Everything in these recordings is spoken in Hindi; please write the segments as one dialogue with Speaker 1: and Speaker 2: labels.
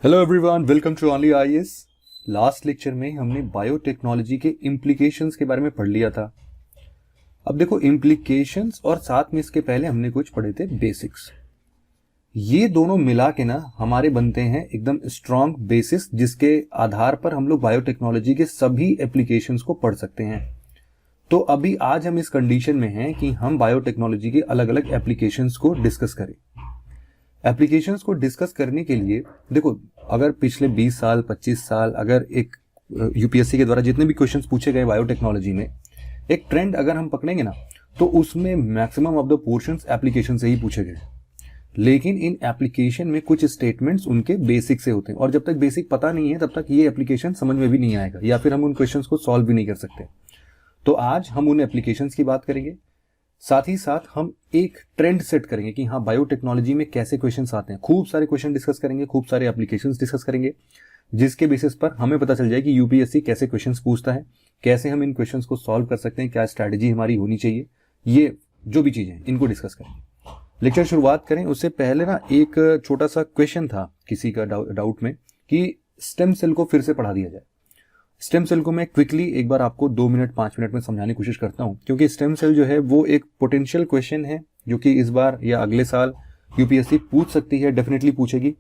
Speaker 1: Hello everyone, welcome to only IAS. Last lecture में हमने बायोटेक्नोलॉजी के इम्प्लीकेशंस के बारे में पढ़ लिया था। अब देखो इम्प्लीकेशंस और साथ में इसके पहले हमने कुछ पढ़े थे बेसिक्स। ये दोनों मिला के ना हमारे बनते हैं एकदम स्ट्रॉन्ग बेसिस, जिसके आधार पर हम लोग बायोटेक्नोलॉजी के सभी एप्लीकेशंस को पढ़ सकते हैं। तो अभी आज हम इस कंडीशन में हैं कि हम बायोटेक्नोलॉजी के अलग अलग एप्लीकेशंस को डिस्कस करें। एप्लीकेशंस को डिस्कस करने के लिए देखो, अगर पिछले 20 साल 25 साल अगर एक यूपीएससी के द्वारा जितने भी क्वेश्चंस पूछे गए बायोटेक्नोलॉजी में, एक ट्रेंड अगर हम पकड़ेंगे ना, तो उसमें maximum of the portions application से ही पूछे गए। लेकिन इन एप्लीकेशन में कुछ स्टेटमेंट्स उनके बेसिक से होते हैं, और जब तक बेसिक पता नहीं है तब तक ये एप्लीकेशन समझ में भी नहीं आएगा, या फिर हम उन क्वेश्चंस को सॉल्व भी नहीं कर सकते। तो आज हम उन एप्लीकेशंस की बात करेंगे, साथ ही साथ हम एक ट्रेंड सेट करेंगे कि हाँ बायोटेक्नोलॉजी में कैसे क्वेश्चंस आते हैं। खूब सारे क्वेश्चन डिस्कस करेंगे, खूब सारे एप्लीकेशंस डिस्कस करेंगे, जिसके बेसिस पर हमें पता चल जाए कि यूपीएससी कैसे क्वेश्चंस पूछता है, कैसे हम इन क्वेश्चंस को सॉल्व कर सकते हैं, क्या स्ट्रैटेजी हमारी होनी चाहिए। ये जो भी चीजें हैं इनको डिस्कस करेंगे। लेक्चर शुरुआत करें उससे पहले ना एक छोटा सा क्वेश्चन था किसी का डाउट में कि स्टेम सेल को फिर से पढ़ा दिया जाए। स्टेम सेल को मैं क्विकली एक बार आपको 2 मिनट 5 मिनट में समझाने की कोशिश करता हूं, क्योंकि स्टेम सेल जो है वो एक पोटेंशियल क्वेश्चन है जो कि इस बार या अगले साल यूपीएससी पूछ सकती है, डेफिनेटली पूछेगी।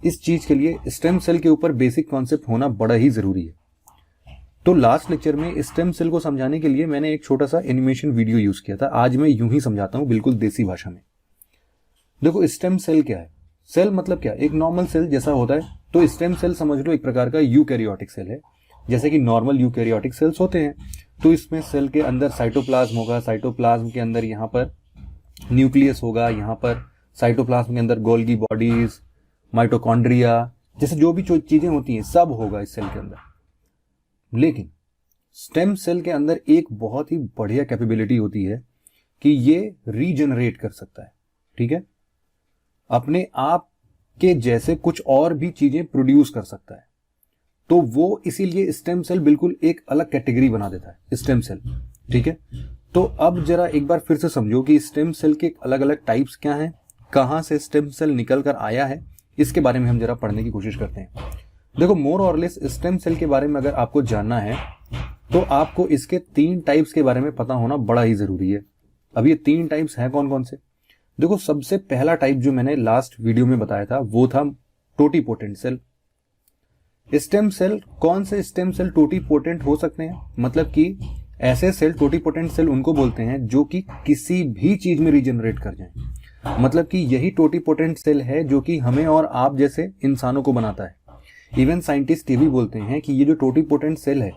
Speaker 1: इस चीज के लिए स्टेम सेल के ऊपर बेसिक कॉन्सेप्ट होना बड़ा ही जरूरी है। तो लास्ट लेक्चर में स्टेम सेल को समझाने के लिए मैंने एक छोटा सा एनिमेशन वीडियो यूज किया था। आज मैं यूं ही समझाता हूं बिल्कुल देसी भाषा में। देखो स्टेम सेल क्या है। सेल मतलब क्या, एक नॉर्मल सेल जैसा होता है, तो स्टेम सेल समझ लो एक प्रकार का यूकैरियोटिक सेल है। जैसे कि नॉर्मल यूकैरियोटिक सेल्स होते हैं, तो इसमें सेल के अंदर साइटोप्लाज्म होगा, साइटोप्लाज्म के अंदर यहाँ पर न्यूक्लियस होगा, यहाँ पर साइटोप्लाज्म के अंदर गोल्गी बॉडीज, माइटोकॉन्ड्रिया, जैसे जो भी चीजें होती हैं सब होगा इस सेल के अंदर। लेकिन स्टेम सेल के अंदर एक बहुत ही बढ़िया कैपेबिलिटी होती है कि ये रीजनरेट कर सकता है। ठीक है, अपने आप के जैसे कुछ और भी चीजें प्रोड्यूस कर सकता है। तो वो इसीलिए स्टेम सेल बिल्कुल एक अलग कैटेगरी बना देता है स्टेम सेल। ठीक है, तो अब जरा एक बार फिर से समझो कि स्टेम सेल के अलग अलग टाइप्स क्या हैं, कहां से स्टेम सेल निकल कर आया है, इसके बारे में हम जरा पढ़ने की कोशिश करते हैं। देखो मोर और लेस स्टेम सेल के बारे में अगर आपको जानना है तो आपको इसके 3 टाइप्स के बारे में पता होना बड़ा ही जरूरी है। अब ये 3 टाइप्स हैं कौन कौन से। देखो सबसे पहला टाइप जो मैंने लास्ट वीडियो में बताया था वो था टोटीपोटेंट सेल। स्टेम सेल, कौन से स्टेम सेल टोटीपोटेंट हो सकते हैं, मतलब कि ऐसे सेल, टोटीपोटेंट सेल उनको बोलते हैं जो कि किसी भी चीज में रीजनरेट कर जाएं। मतलब कि यही टोटीपोटेंट सेल है जो कि हमें और आप जैसे इंसानों को बनाता है। इवन साइंटिस्ट ये भी बोलते हैं कि ये जो टोटीपोटेंट सेल है,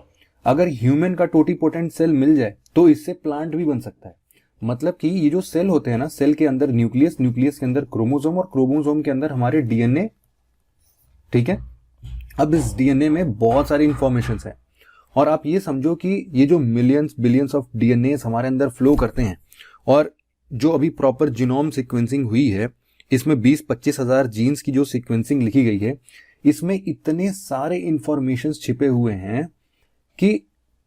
Speaker 1: अगर ह्यूमन का टोटीपोटेंट सेल मिल जाए तो इससे प्लांट भी बन सकता है। मतलब कि ये जो सेल होते हैं ना, सेल के अंदर न्यूक्लियस, न्यूक्लियस के अंदर क्रोमोसोम और क्रोमोसोम के अंदर हमारे डीएनए। ठीक है, अब इस डीएनए में बहुत सारी इंफॉर्मेशन है, और आप ये समझो कि ये जो मिलियंस बिलियंस ऑफ डीएनए हमारे अंदर फ्लो करते हैं, और जो अभी प्रॉपर जीनोम सीक्वेंसिंग हुई है, इसमें 20-25 हजार जीन्स की जो सीक्वेंसिंग लिखी गई है, इसमें इतने सारे इंफॉर्मेशन छिपे हुए हैं कि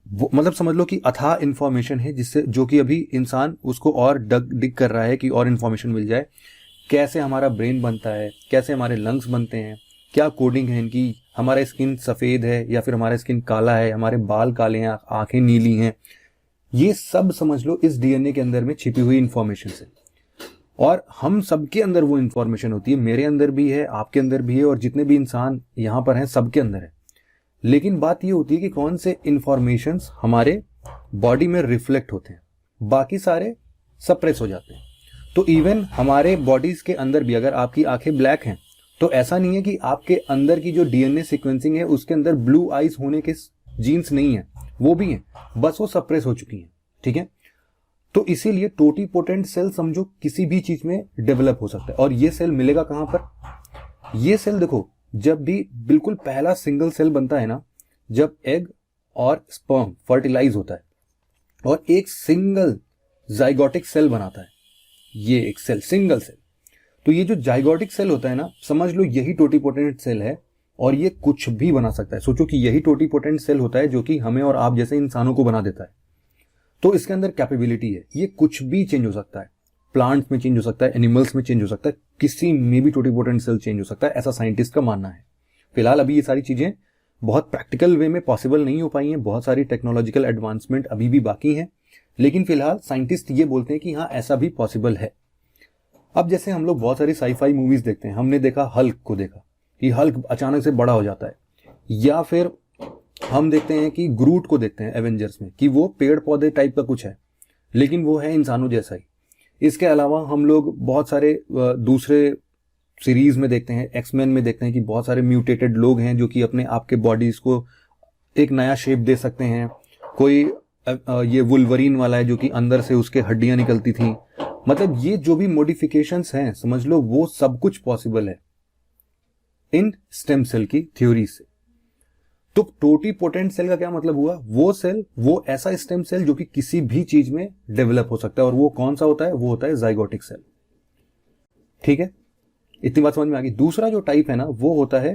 Speaker 1: मतलब समझ लो कि अथाह इंफॉर्मेशन है, जिससे जो कि अभी इंसान उसको और डिग कर रहा है कि और इंफॉर्मेशन मिल जाए। कैसे हमारा ब्रेन बनता है, कैसे हमारे लंग्स बनते हैं, क्या कोडिंग है इनकी, हमारा स्किन सफेद है या फिर हमारा स्किन काला है, हमारे बाल काले हैं, आंखें नीली हैं, ये सब समझ लो इस डीएनए के अंदर में छिपी हुई इंफॉर्मेशन है। और हम सबके अंदर वो इंफॉर्मेशन होती है, मेरे अंदर भी है, आपके अंदर भी है, और जितने भी इंसान यहां पर हैं सबके अंदर है। लेकिन बात ये होती है कि कौन से इंफॉर्मेशन हमारे बॉडी में रिफ्लेक्ट होते हैं, बाकी सारे सप्रेस हो जाते हैं। तो इवन हमारे बॉडीज के अंदर भी अगर आपकी आंखें ब्लैक हैं, तो ऐसा नहीं है कि आपके अंदर की जो डीएनए सीक्वेंसिंग है उसके अंदर ब्लू आईज होने के जीन्स नहीं है, वो भी हैं, बस वो सप्रेस हो चुकी हैं। ठीक है, तो इसीलिए टोटीपोटेंट सेल समझो किसी भी चीज में डेवलप हो सकता है। और ये सेल मिलेगा कहां पर, ये सेल देखो जब भी बिल्कुल पहला सिंगल सेल बनता है ना, जब एग और स्पर्म फर्टिलाइज होता है और एक सिंगल जाइगोटिक सेल बनाता है, ये एक सेल सिंगल सेल, तो ये जो जाइगोटिक सेल होता है ना, समझ लो यही टोटीपोटेंट सेल है, और ये कुछ भी बना सकता है। सोचो कि यही टोटीपोटेंट सेल होता है जो कि हमें और आप जैसे इंसानों को बना देता है। तो इसके अंदर कैपेबिलिटी है, ये कुछ भी चेंज हो सकता है, प्लांट्स में चेंज हो सकता है, एनिमल्स में चेंज हो सकता है, किसी में भी टोटीपोटेंट सेल चेंज हो सकता है, ऐसा साइंटिस्ट का मानना है। फिलहाल अभी ये सारी चीजें बहुत प्रैक्टिकल वे में पॉसिबल नहीं हो पाई हैं, बहुत सारी टेक्नोलॉजिकल एडवांसमेंट अभी भी बाकी हैं, लेकिन फिलहाल साइंटिस्ट ये बोलते हैं कि हाँ ऐसा भी पॉसिबल है। अब जैसे हम लोग बहुत सारी साईफाई मूवीज देखते हैं, हमने देखा हल्क को, देखा कि हल्क अचानक से बड़ा हो जाता है, या फिर हम देखते हैं कि ग्रूट को देखते हैं एवेंजर्स में कि वो पेड़ पौधे टाइप का कुछ है, लेकिन वो है इंसानों जैसा ही। इसके अलावा हम लोग बहुत सारे दूसरे सीरीज में देखते हैं, एक्समैन में देखते हैं कि बहुत सारे म्यूटेटेड लोग हैं जो कि अपने आप के बॉडीज को एक नया शेप दे सकते हैं। कोई ये वुल्वरीन वाला है जो कि अंदर से उसके हड्डियां निकलती थी। मतलब ये जो भी मॉडिफिकेशंस हैं, समझ लो वो सब कुछ पॉसिबल है इन स्टेम सेल की थ्योरी से। तो टोटीपोटेंट सेल का क्या मतलब हुआ? वो सेल, वो ऐसा स्टेम सेल जो कि किसी भी चीज में डेवलप हो सकता है, और वो कौन सा होता है? वो होता है जाइगोटिक सेल। ठीक है, इतनी बात समझ में आ गई। दूसरा जो टाइप है ना, वो होता है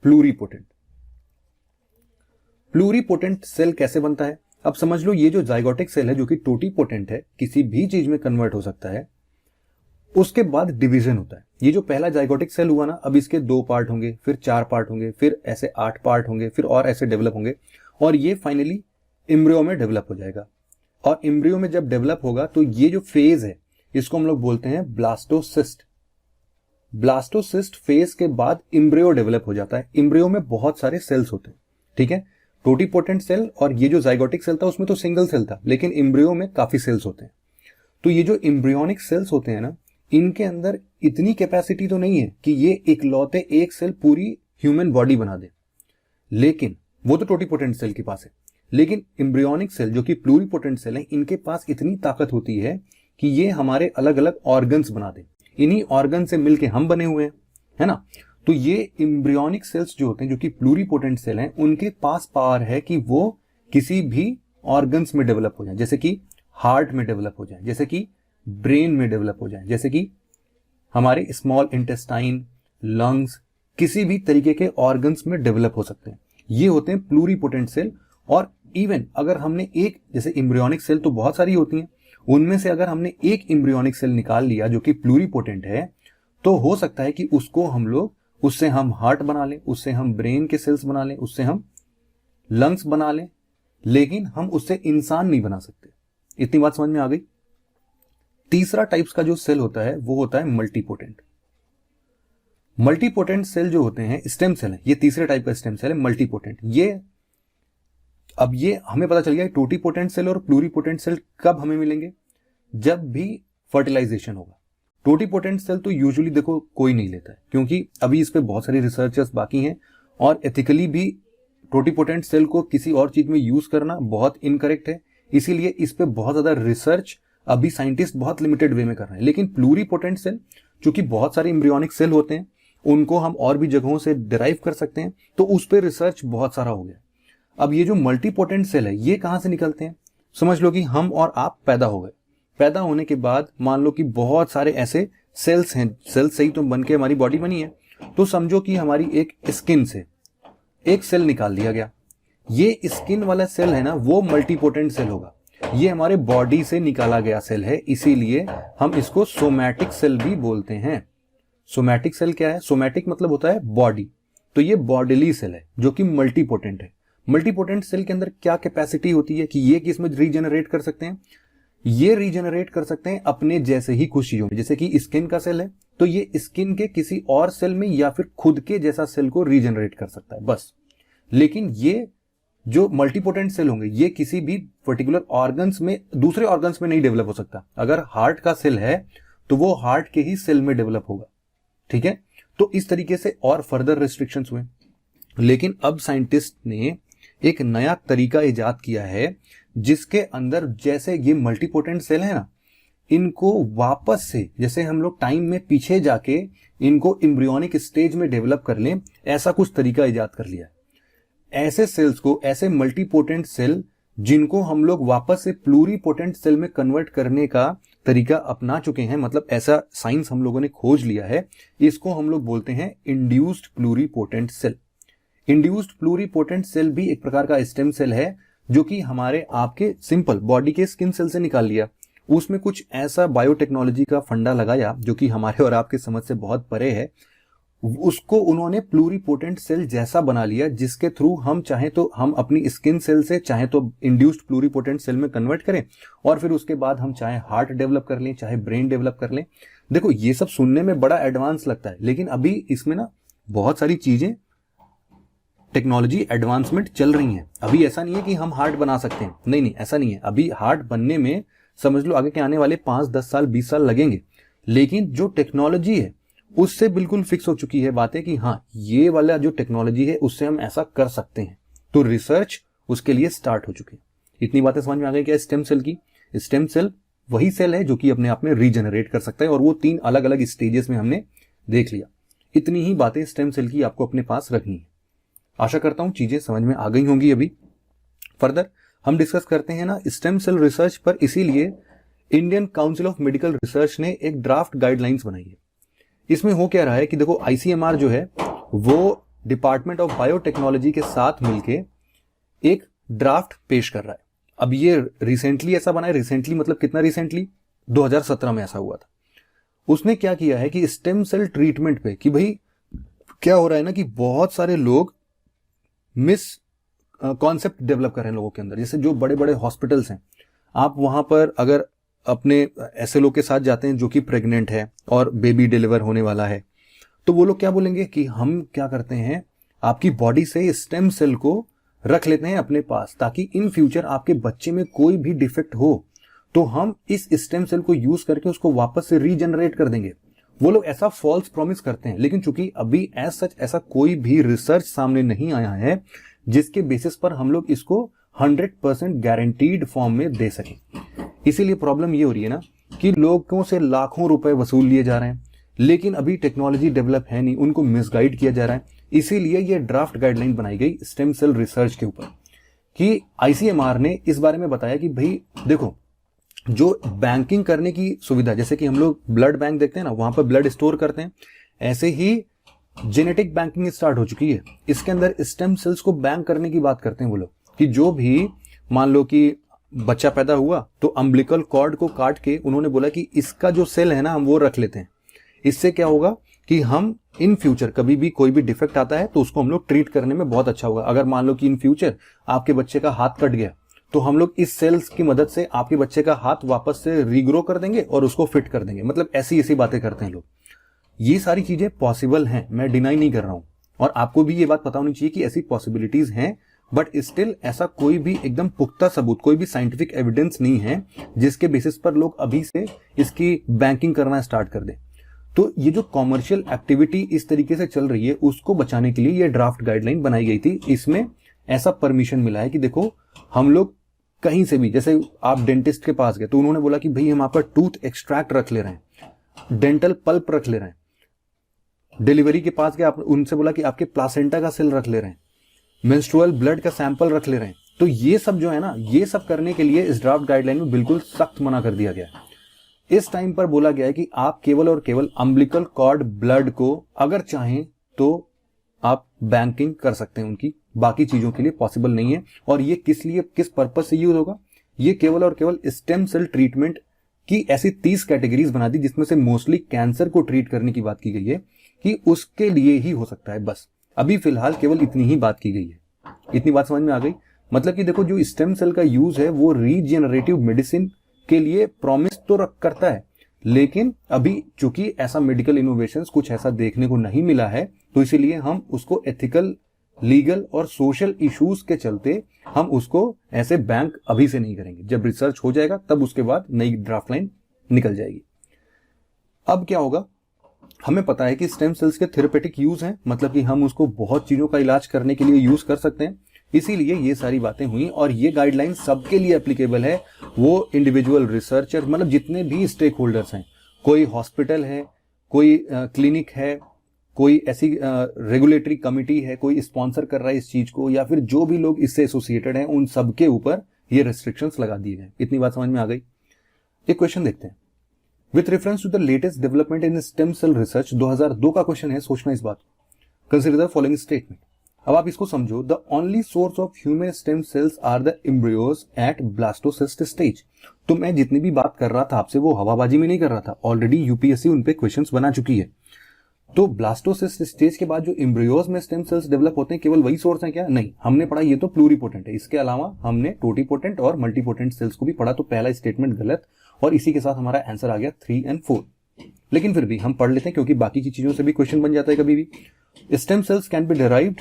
Speaker 1: प्लूरीपोटेंट। प्लूरीपोटेंट सेल कैसे बनता है? अब समझ लो, ये जो जाइगोटिक सेल है जो कि टोटीपोटेंट है, किसी भी चीज में कन्वर्ट हो सकता है, उसके बाद डिवीजन होता है। ये जो पहला जाइगोटिक सेल हुआ ना, अब इसके 2 पार्ट होंगे, फिर 4 पार्ट होंगे, फिर ऐसे 8 पार्ट होंगे, फिर और ऐसे डेवलप होंगे, और ये फाइनली एम्ब्रियो में डेवलप हो जाएगा। और एम्ब्रियो में जब डेवलप होगा तो ये जो फेज है, इसको हम लोग बोलते हैं ब्लास्टोसिस्ट। ब्लास्टोसिस्ट फेज के बाद एम्ब्रियो डेवलप हो जाता है। एम्ब्रियो में बहुत सारे सेल्स होते हैं, ठीक है। टोटीपोटेंट सेल और ये जो जाइगोटिक सेल था उसमें तो सिंगल सेल था, लेकिन एम्ब्रियो में काफी सेल्स होते हैं। तो ये जो एम्ब्रियोनिक सेल्स होते हैं ना, इनके अंदर इतनी कैपेसिटी तो नहीं है कि ये इकलौते एक सेल पूरी ह्यूमन बॉडी बना दे, लेकिन वो तो टोटीपोटेंट सेल के पास है। लेकिन एम्ब्रियोनिक सेल जो कि प्लूरीपोटेंट सेल है, इनके पास इतनी ताकत होती है कि ये हमारे अलग अलग ऑर्गन्स बना दे। इन्हीं ऑर्गन से मिलके हम बने हुए हैं, है ना। तो ये एम्ब्रियोनिक सेल्स जो होते हैं, जो कि प्लूरीपोटेंट सेल हैं, उनके पास पावर है कि वो किसी भी ऑर्गन्स में डेवलप हो जाए, जैसे कि हार्ट में डेवलप हो जाए, जैसे कि ब्रेन में डेवलप हो जाए, जैसे कि हमारे स्मॉल इंटेस्टाइन, लंग्स, किसी भी तरीके के ऑर्गन्स में डेवलप हो सकते हैं। ये होते हैं प्लूरीपोटेंट सेल। और इवन अगर हमने एक, जैसे एम्ब्रियोनिक सेल तो बहुत सारी होती हैं, उनमें से अगर हमने एक एम्ब्रियोनिक सेल निकाल लिया जो कि प्लूरीपोटेंट है, तो हो सकता है कि उसको हम लोग, उससे हम हार्ट बना लें, उससे हम ब्रेन के सेल्स बना लें, उससे हम लंग्स बना लें, लेकिन हम उससे इंसान नहीं बना सकते। इतनी बात समझ में आ गई। तीसरा टाइप्स का जो सेल होता है वो होता है मल्टीपोटेंट। मल्टीपोटेंट सेल जो होते हैं स्टेम सेल है, ये तीसरे टाइप का स्टेम सेल है मल्टीपोटेंट। अब ये हमें पता चल गया टोटीपोटेंट सेल और प्लूरीपोटेंट सेल कब हमें मिलेंगे? जब भी फर्टिलाइजेशन होगा। टोटीपोटेंट सेल तो यूजुअली देखो कोई नहीं लेता है, क्योंकि अभी इस पे बहुत सारी रिसर्चर्स बाकी हैं, और एथिकली भी टोटीपोटेंट सेल को किसी और चीज में यूज करना बहुत इनकरेक्ट है। इसीलिए इस पे बहुत ज्यादा रिसर्च अभी साइंटिस्ट बहुत लिमिटेड वे में कर रहे हैं। लेकिन प्लूरीपोटेंट सेल, चूंकि बहुत सारे एम्ब्रियोनिक सेल होते हैं, उनको हम और भी जगहों से डिराइव कर सकते हैं, तो उस पर रिसर्च बहुत सारा हो गया। अब ये जो मल्टीपोटेंट सेल है, ये कहां से निकलते हैं? समझ लो कि हम और आप पैदा हो गए। पैदा होने के बाद मान लो कि बहुत सारे ऐसे सेल्स हैं, सेल्स से ही तो बन के हमारी बॉडी बनी है। तो समझो कि हमारी एक स्किन से एक सेल निकाल दिया गया। ये स्किन वाला सेल है ना, वो मल्टीपोटेंट सेल होगा। ये हमारे बॉडी से निकाला गया सेल है, इसीलिए हम इसको सोमैटिक सेल भी बोलते हैं। सोमैटिक सेल क्या है? सोमैटिक मतलब होता है बॉडी, तो ये बॉडीली सेल है जो कि मल्टीपोटेंट है। मल्टीपोटेंट सेल के अंदर क्या कैपेसिटी होती है कि ये किसमें रीजनरेट कर सकते हैं? ये रीजनरेट कर सकते हैं अपने जैसे ही कुछ चीजों में। जैसे कि स्किन का सेल है, तो ये स्किन के किसी और सेल में या फिर खुद के जैसा सेल को रीजनरेट कर सकता है, बस। लेकिन ये जो मल्टीपोटेंट सेल होंगे, ये किसी भी पर्टिकुलर ऑर्गन्स में, दूसरे ऑर्गन्स में नहीं डेवलप हो सकता। अगर हार्ट का सेल है तो वो हार्ट के ही सेल में डेवलप होगा, ठीक है। तो इस तरीके से और फर्दर रिस्ट्रिक्शंस हुए। लेकिन अब साइंटिस्ट ने एक नया तरीका इजाद किया है, जिसके अंदर जैसे ये मल्टीपोटेंट सेल है ना, इनको वापस से, जैसे हम लोग टाइम में पीछे जाके इनको एम्ब्रियोनिक स्टेज में डेवलप कर लें, ऐसा कुछ तरीका इजाद कर लिया है। ऐसे सेल्स को, ऐसे मल्टीपोटेंट सेल जिनको हम लोग वापस से प्लूरीपोटेंट सेल में कन्वर्ट करने का तरीका अपना चुके हैं, मतलब ऐसा साइंस हम लोगों ने खोज लिया है, इसको हम लोग बोलते हैं induced pluripotent cell. Induced pluripotent cell भी एक प्रकार का स्टेम सेल है, जो कि हमारे आपके सिंपल बॉडी के स्किन सेल से निकाल लिया। उसमें कुछ ऐसा बायोटेक्नोलॉजी का फंडा लगाया जो कि हमारे और आपके समझ से बहुत परे है। उसको उन्होंने प्लूरीपोटेंट सेल जैसा बना लिया, जिसके थ्रू हम चाहे तो हम अपनी स्किन सेल से चाहे तो इंड्यूस्ड प्लूरीपोटेंट सेल में कन्वर्ट करें, और फिर उसके बाद हम चाहे हार्ट डेवलप कर लें, चाहे ब्रेन डेवलप कर लें। देखो ये सब सुनने में बड़ा एडवांस लगता है, लेकिन अभी इसमें ना बहुत सारी चीजें, टेक्नोलॉजी एडवांसमेंट चल रही हैं। अभी ऐसा नहीं है कि हम हार्ट बना सकते हैं, नहीं नहीं ऐसा नहीं है। अभी हार्ट बनने में समझ लो आगे के आने वाले 5, 10 साल, 20 साल लगेंगे, लेकिन जो टेक्नोलॉजी है उससे बिल्कुल फिक्स हो चुकी है बातें कि हाँ ये वाला जो टेक्नोलॉजी है उससे हम ऐसा कर सकते हैं। तो रिसर्च उसके लिए स्टार्ट हो चुकी है। इतनी बातें समझ में आ गई क्या स्टेम सेल की? स्टेम सेल वही सेल है जो कि अपने आप में रीजनरेट कर सकता है, और वो 3 अलग अलग स्टेजेस में हमने देख लिया। इतनी ही बातें स्टेम सेल की आपको अपने पास रखनी है। आशा करता हूं चीजें समझ में आ गई होंगी। अभी फर्दर हम डिस्कस करते हैं ना स्टेम सेल रिसर्च पर। इसीलिए Indian council of medical research ने एक ड्राफ्ट गाइडलाइंस बनाई है। इसमें हो क्या रहा है कि देखो आईसीएमआर जो है वो डिपार्टमेंट ऑफ बायोटेक्नोलॉजी के साथ मिलके एक ड्राफ्ट पेश कर रहा है। अब ये रिसेंटली ऐसा बना है, रिसेंटली मतलब कितना रिसेंटली, 2017 में ऐसा हुआ था। उसने क्या किया है कि स्टेम सेल ट्रीटमेंट पे, कि भाई क्या हो रहा है ना कि बहुत सारे लोग मिस कॉन्सेप्ट डेवलप कर रहे हैं लोगों के अंदर। जैसे जो बड़े बड़े हॉस्पिटल्स हैं, आप वहां पर अगर अपने ऐसे लोग के साथ जाते हैं जो कि प्रेग्नेंट है और बेबी डिलीवर होने वाला है, तो वो लोग क्या बोलेंगे कि हम क्या करते हैं, आपकी बॉडी से स्टेम सेल को रख लेते हैं अपने पास, ताकि इन फ्यूचर आपके बच्चे में कोई भी डिफेक्ट हो तो हम इस स्टेम सेल को यूज करके उसको वापस से रीजनरेट कर देंगे। वो लोग ऐसा फॉल्स प्रॉमिस करते हैं, लेकिन चूंकि अभी एज सच ऐसा कोई भी रिसर्च सामने नहीं आया है जिसके बेसिस पर हम लोग इसको 100% गारंटीड फॉर्म में दे सकें। इसीलिए प्रॉब्लम ये हो रही है ना कि लोगों से लाखों रुपए वसूल लिए जा रहे हैं, लेकिन अभी टेक्नोलॉजी डेवलप है नहीं, उनको मिसगाइड किया जा रहा है। इसीलिए ये ड्राफ्ट गाइडलाइन बनाई गई स्टेम सेल रिसर्च के ऊपर, कि आईसीएमआर ने इस बारे में बताया कि भाई देखो, जो बैंकिंग करने की सुविधा, जैसे कि हम लोग ब्लड बैंक देखते हैं ना, वहां पर ब्लड स्टोर करते हैं, ऐसे ही जेनेटिक बैंकिंग स्टार्ट हो चुकी है। इसके अंदर स्टेम सेल्स को बैंक करने की बात करते हैं वो लोग, कि जो भी मान लो कि बच्चा पैदा हुआ तो अम्बिलिकल कॉर्ड को काट के उन्होंने बोला कि इसका जो सेल है ना हम वो रख लेते हैं। इससे क्या होगा कि हम इन फ्यूचर कभी भी कोई भी डिफेक्ट आता है तो उसको हम लोग ट्रीट करने में बहुत अच्छा होगा। अगर मान लो कि इन फ्यूचर आपके बच्चे का हाथ कट गया तो हम लोग इस सेल्स की मदद से आपके बच्चे का हाथ वापस से रीग्रो कर देंगे और उसको फिट कर देंगे। मतलब ऐसी ऐसी बातें करते हैं लोग। ये सारी चीजें पॉसिबल हैं, मैं डिनाई नहीं कर रहा हूं, और आपको भी ये बात पता होनी चाहिए कि ऐसी पॉसिबिलिटीज हैं, बट स्टिल ऐसा कोई भी एकदम पुख्ता सबूत, कोई भी साइंटिफिक एविडेंस नहीं है जिसके बेसिस पर लोग अभी से इसकी बैंकिंग करना स्टार्ट कर दें। तो ये जो कॉमर्शियल एक्टिविटी इस तरीके से चल रही है उसको बचाने के लिए ये ड्राफ्ट गाइडलाइन बनाई गई थी। इसमें ऐसा परमिशन मिला है कि देखो हम लोग कहीं से भी, जैसे आप डेंटिस्ट के पास गए तो उन्होंने बोला कि भाई हम आपका टूथ एक्सट्रैक्ट रख ले रहे हैं, डेंटल पल्प रख ले रहे हैं। डिलीवरी के पास गए, आप उनसे बोला कि आपके प्लासेंटा का सेल रख ले रहे हैं, मेंस्ट्रुअल ब्लड का सैंपल रख ले रहे हैं। तो ये सब जो है ना, ये सब करने के लिए इस ड्राफ्ट गाइडलाइन में बिल्कुल सख्त मना कर दिया गया है। इस टाइम पर बोला गया है कि आप केवल और केवल अम्बिलिकल कॉर्ड ब्लड को अगर चाहें तो आप बैंकिंग कर सकते हैं उनकी, बाकी चीजों के लिए पॉसिबल नहीं है। और ये किस लिए, किस पर्पज से यूज होगा, ये केवल और केवल स्टेम सेल ट्रीटमेंट की ऐसी 30 कैटेगरीज बना दी जिसमें से मोस्टली कैंसर को ट्रीट करने की बात की गई है कि उसके लिए ही हो सकता है। बस अभी फिलहाल केवल इतनी ही बात की गई है। इतनी बात समझ में आ गई? मतलब कि देखो जो स्टेम सेल का यूज है वो रीजेनरेटिव मेडिसिन के लिए प्रॉमिस तो करता है, लेकिन अभी चूंकि ऐसा मेडिकल इनोवेशंस कुछ ऐसा देखने को नहीं मिला है, तो इसीलिए हम उसको एथिकल, लीगल और सोशल इश्यूज के चलते हम उसको ऐसे बैंक अभी से नहीं करेंगे। जब रिसर्च हो जाएगा तब उसके बाद नई ड्राफ्ट लाइन निकल जाएगी। अब क्या होगा, हमें पता है कि स्टेम सेल्स के थेरेपेटिक यूज हैं, मतलब कि हम उसको बहुत चीजों का इलाज करने के लिए यूज कर सकते हैं। इसीलिए ये सारी बातें हुई और ये गाइडलाइन सबके लिए एप्लीकेबल है। वो इंडिविजुअल रिसर्चर, मतलब जितने भी स्टेक होल्डर्स हैं, कोई हॉस्पिटल है, कोई क्लिनिक है, कोई ऐसी रेगुलेटरी कमिटी है, कोई स्पॉन्सर कर रहा है इस चीज को, या फिर जो भी लोग इससे एसोसिएटेड हैं, उन सबके ऊपर ये रेस्ट्रिक्शंस लगा दिए गए। इतनी बात समझ में आ गई? एक क्वेश्चन देखते हैं। With reference to the latest development in stem cell research, 2002 का क्वेश्चन है, सोचना इस बात। Consider the following statement. अब आप इसको समझो। The only source of human stem cells are the embryos at blastocyst stage. तो मैं जितनी भी बात कर रहा था आपसे वो हवाबाजी में नहीं कर रहा था, ऑलरेडी यूपीएससी उन पे क्वेश्चंस बना चुकी है। तो ब्लास्टोसिस्ट स्टेज के बाद जो एम्ब्रियोज में स्टेम सेल्स डेवलप होते हैं केवल वही सोर्स है क्या? नहीं, हमने पढ़ा ये तो प्लूरीपोटेंट है, इसके अलावा हमने टोटीपोटेंट और मल्टीपोटेंट सेल्स को भी पढ़ा, तो पहला स्टेटमेंट गलत और इसी के साथ हमारा आंसर आ गया 3 और 4। लेकिन फिर भी हम पढ़ लेते हैं क्योंकि बाकी की चीजों से भी क्वेश्चन बन जाता है कभी भी। Stem cells can be derived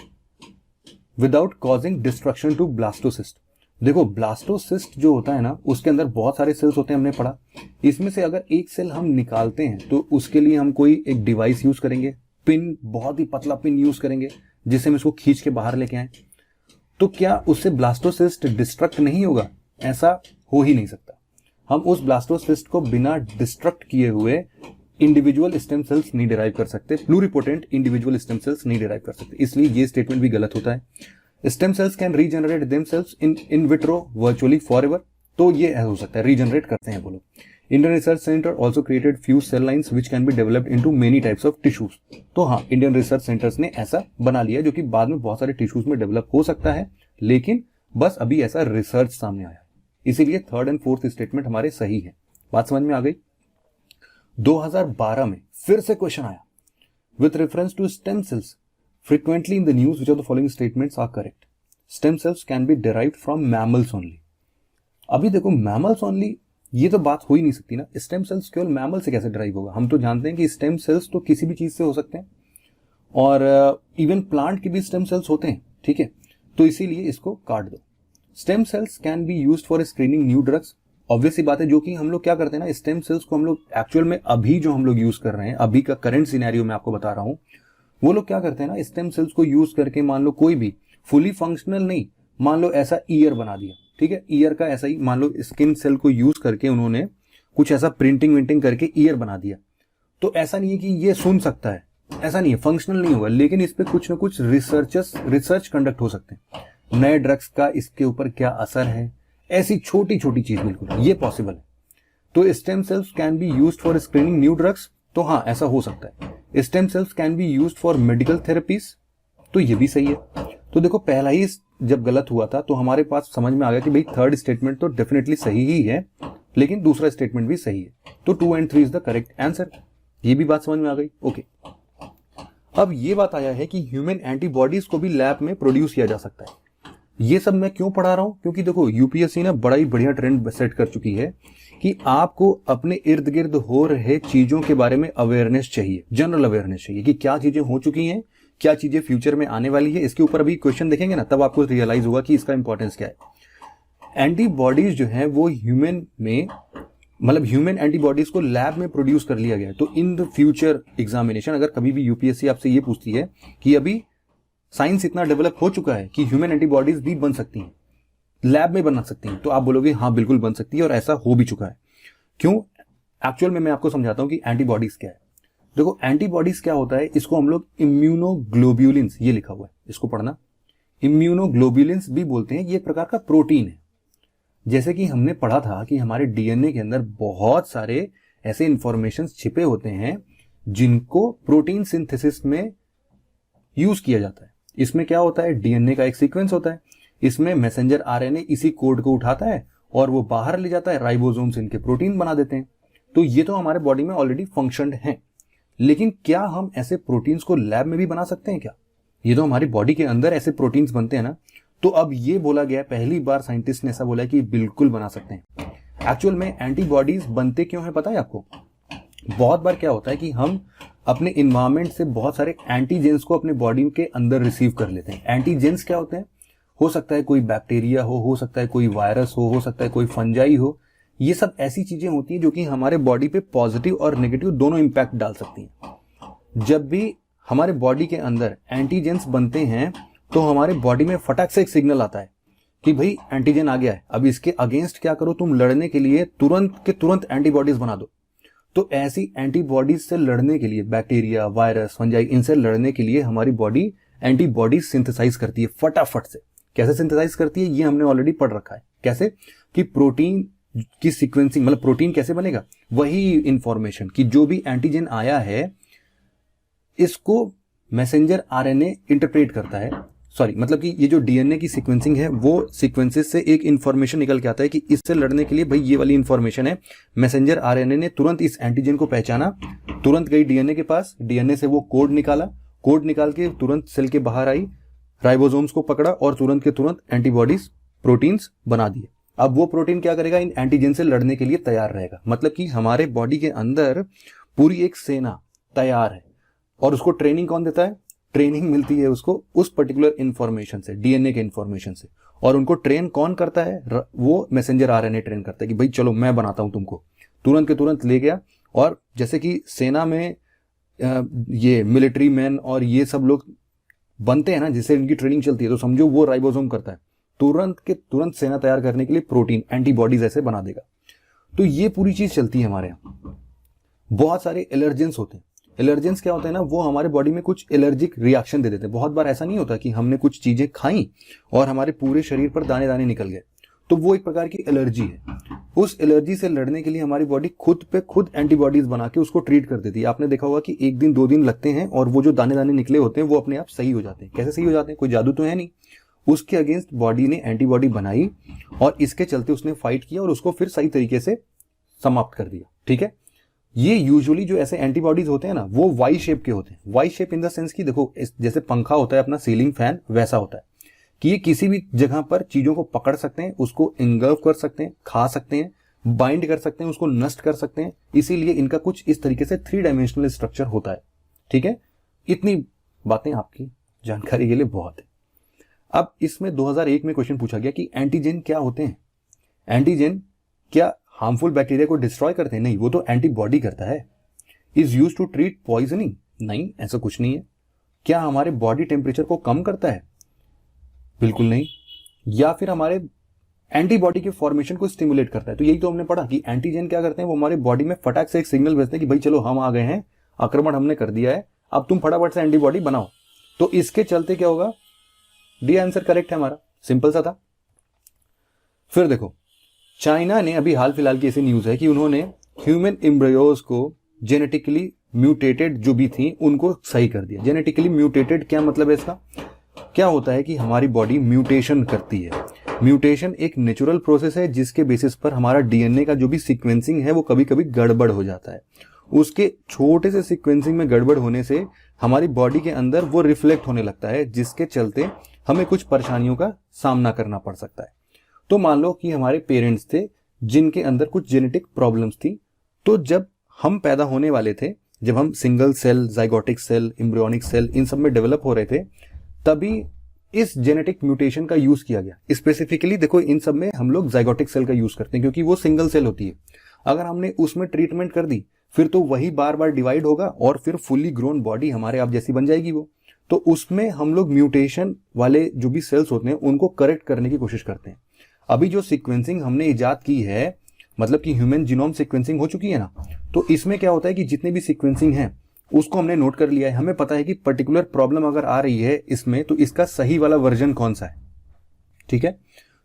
Speaker 1: without causing destruction to blastocyst. देखो ब्लास्टोसिस्ट जो होता है ना उसके अंदर बहुत सारे सेल्स होते हैं, हमने पढ़ा। इसमें से अगर एक सेल हम निकालते हैं तो उसके लिए हम कोई एक डिवाइस यूज करेंगे, पिन, बहुत ही पतला पिन यूज करेंगे जिससे हम इसको खींच के बाहर लेके आए। तो क्या उससे ब्लास्टोसिस्ट डिस्ट्रक्ट नहीं होगा? ऐसा हो ही नहीं सकता। हम उस ब्लास्टोसिस्ट को बिना डिस्ट्रक्ट किए हुए इंडिविजुअल स्टेम सेल्स नहीं डिराइव कर सकते, प्लूरिपोटेंट इंडिविजुअल स्टेम सेल्स नहीं डिराइव कर सकते, इसलिए ये स्टेटमेंट भी गलत होता है। Stem cells can regenerate themselves in vitro virtually forever, तो ये हो सकता है, रीजनरेट करते हैं वो लोग। Indian research centre also created few cell lines which can be developed into many types of tissues. तो हाँ, इंडियन रिसर्च सेंटर्स ने ऐसा बना लिया जो कि बाद में बहुत सारे टिश्यूज में डेवलप हो सकता है, लेकिन बस अभी ऐसा रिसर्च सामने आया है, इसीलिए थर्ड एंड फोर्थ स्टेटमेंट हमारे सही है। बात समझ में आ गई? 2012 में फिर से क्वेश्चन आया with reference to stem cells frequently in the news which of the following statements are correct. Stem cells can be derived from mammals only. अभी देखो मैमल्स ओनली, ये तो बात हो ही नहीं सकती ना। स्टेम सेल्स केवल मैमल से कैसे डिराइव होगा? हम तो जानते हैं कि स्टेम सेल्स तो किसी भी चीज से हो सकते हैं और इवन प्लांट के भी स्टेम सेल्स होते हैं, ठीक है। तो इसीलिए इसको काट दो। Stem cells can be used for screening new drugs. Obvious सी बात है, जो कि हम लोग क्या करते हैं ना, स्टेम सेल्स को हम लोग एक्चुअल में अभी जो हम लोग यूज कर रहे हैं, अभी का करंट सिनेरियो में आपको बता रहा हूं, वो लोग क्या करते हैं ना, स्टेम सेल्स को यूज करके मान लो कोई भी फुली फंक्शनल नहीं, मान लो ऐसा ईयर बना दिया, ठीक है, ईयर का ऐसा ही मान लो स्किन सेल को यूज करके उन्होंने कुछ ऐसा प्रिंटिंग विंटिंग करके ईयर बना दिया। तो ऐसा नहीं है कि ये सुन सकता है, ऐसा नहीं है, फंक्शनल नहीं होगा, लेकिन इस पे कुछ ना कुछ रिसर्च कंडक्ट हो सकते हैं, नए ड्रग्स का इसके ऊपर क्या असर है, ऐसी छोटी छोटी चीज बिल्कुल ये पॉसिबल है। तो stem cells can be used for screening new drugs, तो हाँ ऐसा हो सकता है। Stem cells can be used for medical therapies, तो ये भी सही है। तो देखो पहला ही जब गलत हुआ था तो हमारे पास समझ में आ गया कि भाई थर्ड स्टेटमेंट तो डेफिनेटली सही ही है, लेकिन दूसरा स्टेटमेंट भी सही है, तो 2 और 3 इज द करेक्ट आंसर। ये भी बात समझ में आ गई, ओके। अब ये बात आया है कि ह्यूमन एंटीबॉडीज को भी लैब में प्रोड्यूस किया जा सकता है। ये सब मैं क्यों पढ़ा रहा हूं? क्योंकि देखो यूपीएससी ना बड़ा ही बढ़िया ट्रेंड सेट कर चुकी है कि आपको अपने इर्द गिर्द हो रहे चीजों के बारे में अवेयरनेस चाहिए, जनरल अवेयरनेस चाहिए कि क्या चीजें हो चुकी हैं, क्या चीजें फ्यूचर में आने वाली है। इसके ऊपर अभी क्वेश्चन देखेंगे ना, तब आपको रियलाइज होगा कि इसका इंपॉर्टेंस क्या है। एंटीबॉडीज जो है वो ह्यूमन में, मतलब ह्यूमन एंटीबॉडीज को लैब में प्रोड्यूस कर लिया गया है। तो इन द फ्यूचर एग्जामिनेशन अगर कभी भी यूपीएससी आपसे ये पूछती है कि अभी साइंस इतना डेवलप हो चुका है कि ह्यूमन एंटीबॉडीज भी बन सकती हैं, लैब में बना सकती हैं, तो आप बोलोगे हाँ बिल्कुल बन सकती है और ऐसा हो भी चुका है। क्यों? एक्चुअल में मैं आपको समझाता हूं कि एंटीबॉडीज क्या है। देखो एंटीबॉडीज क्या होता है, इसको हम लोग इम्यूनोग्लोब्यूलिन्स, ये लिखा हुआ है, इसको पढ़ना, इम्यूनोग्लोब्यूलिन्स भी बोलते हैं। ये एक प्रकार का प्रोटीन है। जैसे कि हमने पढ़ा था कि हमारे डीएनए के अंदर बहुत सारे ऐसे इंफॉर्मेशन छिपे होते हैं जिनको प्रोटीन सिंथेसिस में यूज किया जाता है। इसमें क्या होता है, डीएनए का एक सीक्वेंस होता है, इसमें मैसेंजर आरएनए इसी कोड को उठाता है और वो बाहर ले जाता है, राइबोसोम्स इनके प्रोटीन बना देते हैं। तो ये तो हमारे बॉडी में ऑलरेडी फंक्शनड है, लेकिन क्या हम ऐसे प्रोटीन्स को लैब में भी बना सकते हैं क्या? ये तो हमारी बॉडी के अंदर ऐसे प्रोटीन्स बनते हैं ना। तो अब ये बोला गया, पहली बार साइंटिस्ट ने ऐसा बोला कि बिल्कुल बना सकते हैं। एक्चुअल में एंटीबॉडीज बनते क्यों है पता है आपको? बहुत बार क्या होता है कि हम अपने इन्वायरमेंट से बहुत सारे एंटीजेंस को अपने बॉडी के अंदर रिसीव कर लेते हैं। एंटीजेंस क्या होते हैं? हो सकता है कोई बैक्टीरिया हो सकता है कोई वायरस हो सकता है कोई फंजाई हो। ये सब ऐसी चीजें होती हैं जो कि हमारे बॉडी पे पॉजिटिव और नेगेटिव दोनों इंपैक्ट डाल सकती हैं। जब भी हमारे बॉडी के अंदर एंटीजेंस बनते हैं तो हमारे बॉडी में फटाक से एक सिग्नल आता है कि भाई एंटीजन आ गया है, अब इसके अगेंस्ट क्या करो, तुम लड़ने के लिए तुरंत के तुरंत एंटीबॉडीज बना दो। तो ऐसी एंटीबॉडीज से लड़ने के लिए, बैक्टीरिया, वायरस, फंजाई, इनसे लड़ने के लिए हमारी बॉडी एंटीबॉडीज सिंथेसाइज करती है फटाफट से। कैसे सिंथेसाइज करती है ये हमने ऑलरेडी पढ़ रखा है। कैसे कि प्रोटीन की सीक्वेंसिंग, मतलब प्रोटीन कैसे बनेगा, वही इंफॉर्मेशन कि जो भी एंटीजन आया है इसको मैसेंजर आरएनए इंटरप्रेट करता है, सॉरी मतलब कि ये जो डीएनए की सीक्वेंसिंग है वो सीक्वेंसेस से एक इंफॉर्मेशन निकल के आता है कि इससे लड़ने के लिए भाई ये वाली इंफॉर्मेशन है। मैसेंजर आरएनए ने तुरंत इस एंटीजन को पहचाना, तुरंत गई डीएनए के पास, डीएनए से वो कोड निकाला, कोड निकाल के तुरंत सेल के बाहर आई, राइबोसोम्स को पकड़ा और तुरंत के तुरंत एंटीबॉडीज प्रोटीन्स बना दिए। अब वो प्रोटीन क्या करेगा, इन एंटीजन से लड़ने के लिए तैयार रहेगा। मतलब कि हमारे बॉडी के अंदर पूरी एक सेना तैयार है और उसको ट्रेनिंग कौन देता है, ट्रेनिंग मिलती है उसको उस पर्टिकुलर इंफॉर्मेशन से, डीएनए के इंफॉर्मेशन से। और उनको ट्रेन कौन करता है, वो मैसेंजर आरएनए ट्रेन करता है कि भाई चलो मैं बनाता हूं तुमको। तुरंत के तुरंत ले गया और जैसे कि सेना में ये मिलिट्री मैन और ये सब लोग बनते हैं ना, जिससे इनकी ट्रेनिंग चलती है, तो समझो वो राइबोसोम करता है, तुरंत के तुरंत सेना तैयार करने के लिए प्रोटीन एंटीबॉडीज ऐसे बना देगा। तो ये पूरी चीज चलती है हमारे यहाँ। बहुत सारे एलर्जेंस होते हैं। एलर्जेंस क्या होते हैं ना, वो हमारे बॉडी में कुछ एलर्जिक रिएक्शन दे देते हैं। बहुत बार ऐसा नहीं होता कि हमने कुछ चीजें खाई और हमारे पूरे शरीर पर दाने दाने निकल गए, तो वो एक प्रकार की एलर्जी है। उस एलर्जी से लड़ने के लिए हमारी बॉडी खुद पे खुद एंटीबॉडीज बना के उसको ट्रीट कर देती है। आपने देखा होगा कि 1 दिन 2 दिन लगते हैं और वो जो दाने दाने निकले होते हैं वो अपने आप सही हो जाते हैं। कैसे सही हो जाते हैं, कोई जादू तो है नहीं, उसके अगेंस्ट बॉडी ने एंटीबॉडी बनाई और इसके चलते उसने फाइट किया और उसको फिर सही तरीके से समाप्त कर दिया। ठीक है, ये यूजुअली जो ऐसे एंटीबॉडीज होते हैं ना, वो वाई शेप के होते हैं। Y shape in the sense कि देखो जैसे पंखा होता है अपना, सीलिंग फैन, वैसा होता है कि ये किसी भी जगह पर चीजों को पकड़ सकते हैं, उसको इंगल्फ कर सकते हैं, खा सकते हैं, बाइंड कर सकते हैं, उसको नष्ट कर सकते हैं। इसीलिए इनका कुछ इस तरीके से 3 डायमेंशनल स्ट्रक्चर होता है। ठीक है, इतनी बातें आपकी जानकारी के लिए बहुत है। अब इसमें 2001 में क्वेश्चन पूछा गया कि एंटीजन क्या होते हैं। एंटीजन क्या हार्मफुल बैक्टीरिया को डिस्ट्रॉय करते हैं? नहीं, वो तो एंटीबॉडी करता है। Is use to treat poisoning? नहीं, ऐसा कुछ नहीं है। क्या हमारे बॉडी टेम्परेचर को कम करता है? बिल्कुल नहीं। या फिर हमारे एंटीबॉडी के फॉर्मेशन को स्टिमुलेट करता है? तो यही तो हमने पढ़ा कि एंटीजन क्या करते हैं, वो हमारे बॉडी में फटाक से एक सिग्नल भेजते हैं कि भाई चलो हम आ गए हैं, आक्रमण हमने कर दिया है, अब तुम फटाफट से एंटीबॉडी बनाओ। तो इसके चलते क्या होगा, डी आंसर करेक्ट है हमारा, सिंपल सा था। फिर देखो, चाइना ने अभी हाल फिलहाल की ऐसी न्यूज है कि उन्होंने ह्यूमन एम्ब्रियोज को जेनेटिकली म्यूटेटेड जो भी थी उनको सही कर दिया। जेनेटिकली म्यूटेटेड क्या मतलब है इसका? क्या होता है कि हमारी बॉडी म्यूटेशन करती है। म्यूटेशन एक नेचुरल प्रोसेस है जिसके बेसिस पर हमारा डीएनए का जो भी सीक्वेंसिंग है वो कभी कभी गड़बड़ हो जाता है। उसके छोटे से सीक्वेंसिंग में गड़बड़ होने से हमारी बॉडी के अंदर वो रिफ्लेक्ट होने लगता है, जिसके चलते हमें कुछ परेशानियों का सामना करना पड़ सकता है। तो मान लो कि हमारे पेरेंट्स थे जिनके अंदर कुछ जेनेटिक प्रॉब्लम्स थी, तो जब हम पैदा होने वाले थे, जब हम single cell, zygotic cell, embryonic cell इन सब में डेवलप हो रहे थे, तभी इस जेनेटिक म्यूटेशन का यूज किया गया। स्पेसिफिकली देखो, इन सब में हम लोग जाइगोटिक सेल का यूज करते हैं क्योंकि वो सिंगल सेल होती है। अगर हमने उसमें ट्रीटमेंट कर दी फिर तो वही बार बार डिवाइड होगा और फिर फुल्ली ग्रोन बॉडी हमारे आप जैसी बन जाएगी वो। तो उसमें हम लोग म्यूटेशन वाले जो भी सेल्स होते हैं उनको करेक्ट करने की कोशिश करते हैं। अभी जो सीक्वेंसिंग हमने इजाद की है, मतलब कि ह्यूमन जीनोम सीक्वेंसिंग हो चुकी है ना, तो इसमें क्या होता है कि जितने भी सीक्वेंसिंग है उसको हमने नोट कर लिया है। हमें पता है कि पर्टिकुलर प्रॉब्लम अगर आ रही है इसमें, तो इसका सही वाला वर्जन कौन सा है। ठीक है,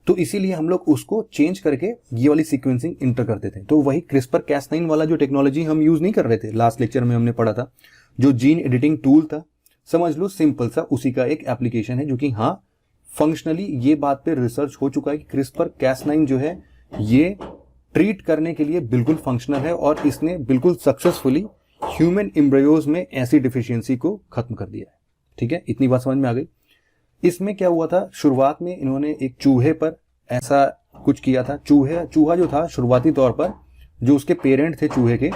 Speaker 1: तो इसीलिए हम लोग उसको चेंज करके ये वाली सीक्वेंसिंग इंटर करते थे। तो वही क्रिस्पर कैस9 वाला जो टेक्नोलॉजी हम यूज नहीं कर रहे थे, लास्ट लेक्चर में हमने पढ़ा था, जो जीन एडिटिंग टूल था, समझ लो सिंपल सा उसी का एक एप्लीकेशन है, जो कि हाँ फंक्शनली ये बात पे रिसर्च हो चुका है कि क्रिस्पर कैस9 जो है ये ट्रीट करने के लिए बिल्कुल फंक्शनल है और इसने बिल्कुल सक्सेसफुली ह्यूमन एम्ब्रियोज में ऐसी डिफिशियंसी को खत्म कर दिया है। ठीक है, इतनी बात समझ में आ गई। इसमें क्या हुआ था, शुरुआत में इन्होंने एक चूहे पर ऐसा कुछ किया था। चूहा जो था शुरुआती तौर पर, जो उसके पेरेंट थे चूहे के,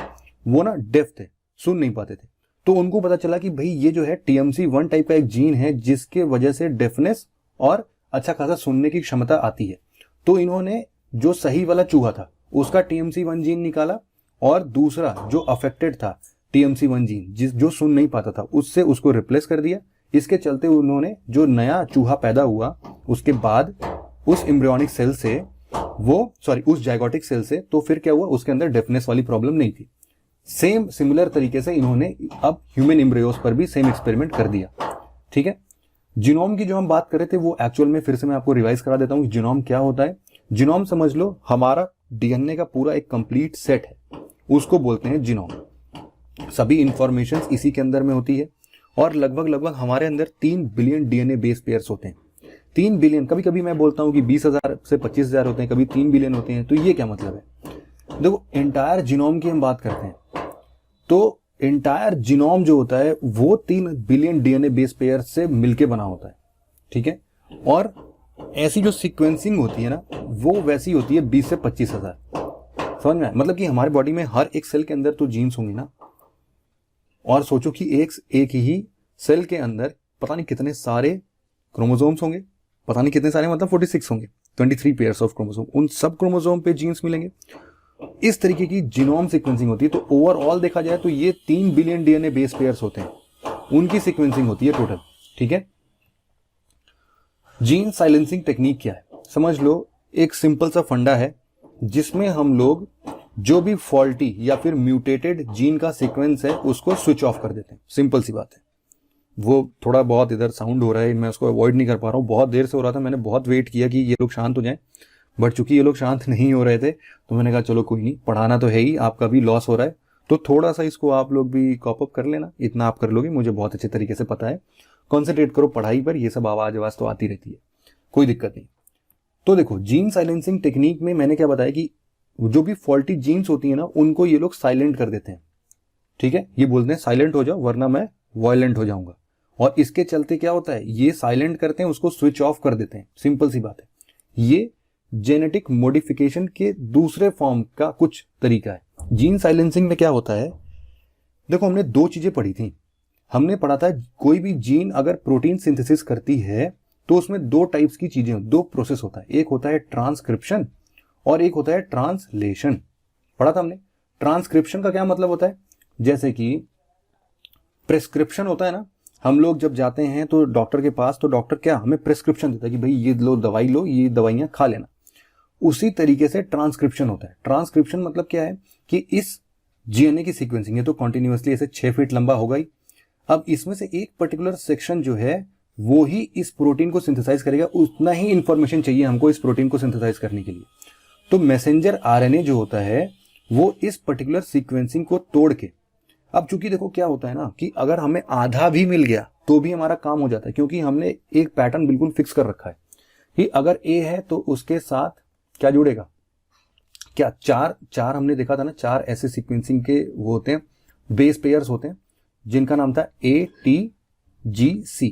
Speaker 1: वो ना डेफ थे, सुन नहीं पाते थे। तो उनको पता चला कि भाई ये जो है TMC1 टाइप का एक जीन है जिसके वजह से डेफनेस और अच्छा खासा सुनने की क्षमता आती है। तो इन्होंने जो सही वाला चूहा था उसका TMC1 जीन निकाला और दूसरा जो अफेक्टेड था TMC1 जीन जो सुन नहीं पाता था उससे उसको रिप्लेस कर दिया। इसके चलते उन्होंने जो नया चूहा पैदा हुआ उसके बाद उस एम्ब्रियोनिक सेल से उस जाइगोटिक सेल से, तो फिर क्या हुआ, उसके अंदर डेफनेस वाली प्रॉब्लम नहीं थी। सेम सिमिलर तरीके से इन्होंने अब ह्यूमन एम्ब्रियोस पर भी सेम एक्सपेरिमेंट कर दिया। ठीक है, जीनोम की जो हम बात कर रहे थे वो एक्चुअल में फिर से मैं आपको रिवाइज करा देता हूं कि जीनोम क्या होता है। जीनोम समझ लो हमारा डीएनए का पूरा एक कंप्लीट सेट है, उसको बोलते हैं जीनोम। सभी इंफॉर्मेशन इसी के अंदर में होती है और लगभग लगभग हमारे अंदर 3 बिलियन डीएनए बेस पेयर्स होते हैं। 3 बिलियन, कभी कभी मैं बोलता हूँ कि 20,000 से 25,000 होते हैं, कभी 3 बिलियन होते हैं। तो ये क्या मतलब है? देखो, एंटायर जीनोम की हम बात करते हैं तो एंटायर जीनोम जो होता है वो 3 बिलियन डीएनए बेस पेयर से मिलके बना होता है, ठीक है। और ऐसी जो सीक्वेंसिंग होती है ना, वो वैसी होती है 20 से 25,000। समझ में? मतलब कि हमारे बॉडी में हर एक सेल के अंदर तो जीन्स होंगे ना, और सोचो कि एक ही सेल के अंदर पता नहीं कितने सारे क्रोमोसोम्स होंगे, पता नहीं कितने सारे, मतलब 46 होंगे, 23 पेयर्स ऑफ क्रोमोसोम, उन सब क्रोमोसोम पे जीन्स मिलेंगे। इस तरीके की जीनोम सीक्वेंसिंग होती है। तो ओवरऑल देखा जाए तो ये 3 बिलियन डीएनए बेस पेयर्स होते हैं, उनकी सीक्वेंसिंग होती है टोटल, ठीक है। जीन साइलेंसिंग टेक्निक क्या है? समझ लो, एक सिंपल सा फंडा है जिसमें हम लोग जो भी फॉल्टी या फिर म्यूटेटेड जीन का सीक्वेंस है उसको स्विच ऑफ कर देते हैं। सिंपल सी बात है। वो थोड़ा बहुत इधर साउंड हो रहा है, मैं उसको अवॉइड नहीं कर पा रहा हूँ, बहुत देर से हो रहा था, मैंने बहुत वेट किया कि ये लोग शांत हो जाएं, बट चूंकि ये लोग शांत नहीं हो रहे थे तो मैंने कहा चलो कोई नहीं, पढ़ाना तो है ही, आपका भी लॉस हो रहा है तो थोड़ा सा इसको आप लोग भी कॉप अप कर लेना। इतना आप कर लोगे, मुझे बहुत अच्छे तरीके से पता है। कॉन्सेंट्रेट करो पढ़ाई पर, ये सब आवाज तो आती रहती है, कोई दिक्कत नहीं। तो देखो, जीन साइलेंसिंग टेक्निक में मैंने क्या बताया कि जो भी फॉल्टी जीन्स होती है ना, उनको ये लोग साइलेंट कर देते हैं, ठीक है। ये बोलते हैं साइलेंट हो जाओ वरना मैं वायलेंट हो जाऊंगा। और इसके चलते क्या होता है, ये साइलेंट करते हैं, उसको स्विच ऑफ कर देते हैं। सिंपल सी बात है। ये जेनेटिक मॉडिफिकेशन के दूसरे फॉर्म का कुछ तरीका है। जीन साइलेंसिंग में क्या होता है, देखो हमने 2 चीजें पढ़ी थी। हमने पढ़ा था कोई भी जीन अगर प्रोटीन सिंथेसिस करती है तो उसमें 2 टाइप्स की चीजें, 2 प्रोसेस होता है। एक होता है ट्रांसक्रिप्शन और एक होता है ट्रांसलेशन। पढ़ा था हमने। ट्रांसक्रिप्शन का क्या मतलब होता है, जैसे कि प्रेस्क्रिप्शन होता है ना, हम लोग जब जाते हैं तो डॉक्टर के पास, तो डॉक्टर क्या हमें प्रेस्क्रिप्शन देता है कि भाई ये लो दवाई लो, ये दवाइयां खा लेना। उसी तरीके से ट्रांसक्रिप्शन होता है। ट्रांसक्रिप्शन मतलब क्या है कि इस जीएनए की सीक्वेंसिंग है तो कॉन्टिन्यूअसली ऐसे 6 फीट लंबा होगा ही। अब इसमें से एक पर्टिकुलर सेक्शन जो है वो ही इस प्रोटीन को सिंथेसाइज करेगा, उतना ही इंफॉर्मेशन चाहिए हमको इस प्रोटीन को सिंथेसाइज करने के लिए। तो मैसेंजर आरएनए जो होता है वो इस पर्टिकुलर सीक्वेंसिंग को तोड़ के, अब चूंकि देखो क्या होता है ना कि अगर हमें आधा भी मिल गया तो भी हमारा काम हो जाता है, क्योंकि हमने एक पैटर्न बिल्कुल फिक्स कर रखा है कि अगर ए है तो उसके साथ क्या जुड़ेगा, क्या चार हमने देखा था ना, 4 ऐसे सीक्वेंसिंग के वो होते हैं, बेस पेयर्स होते हैं जिनका नाम था ATGC,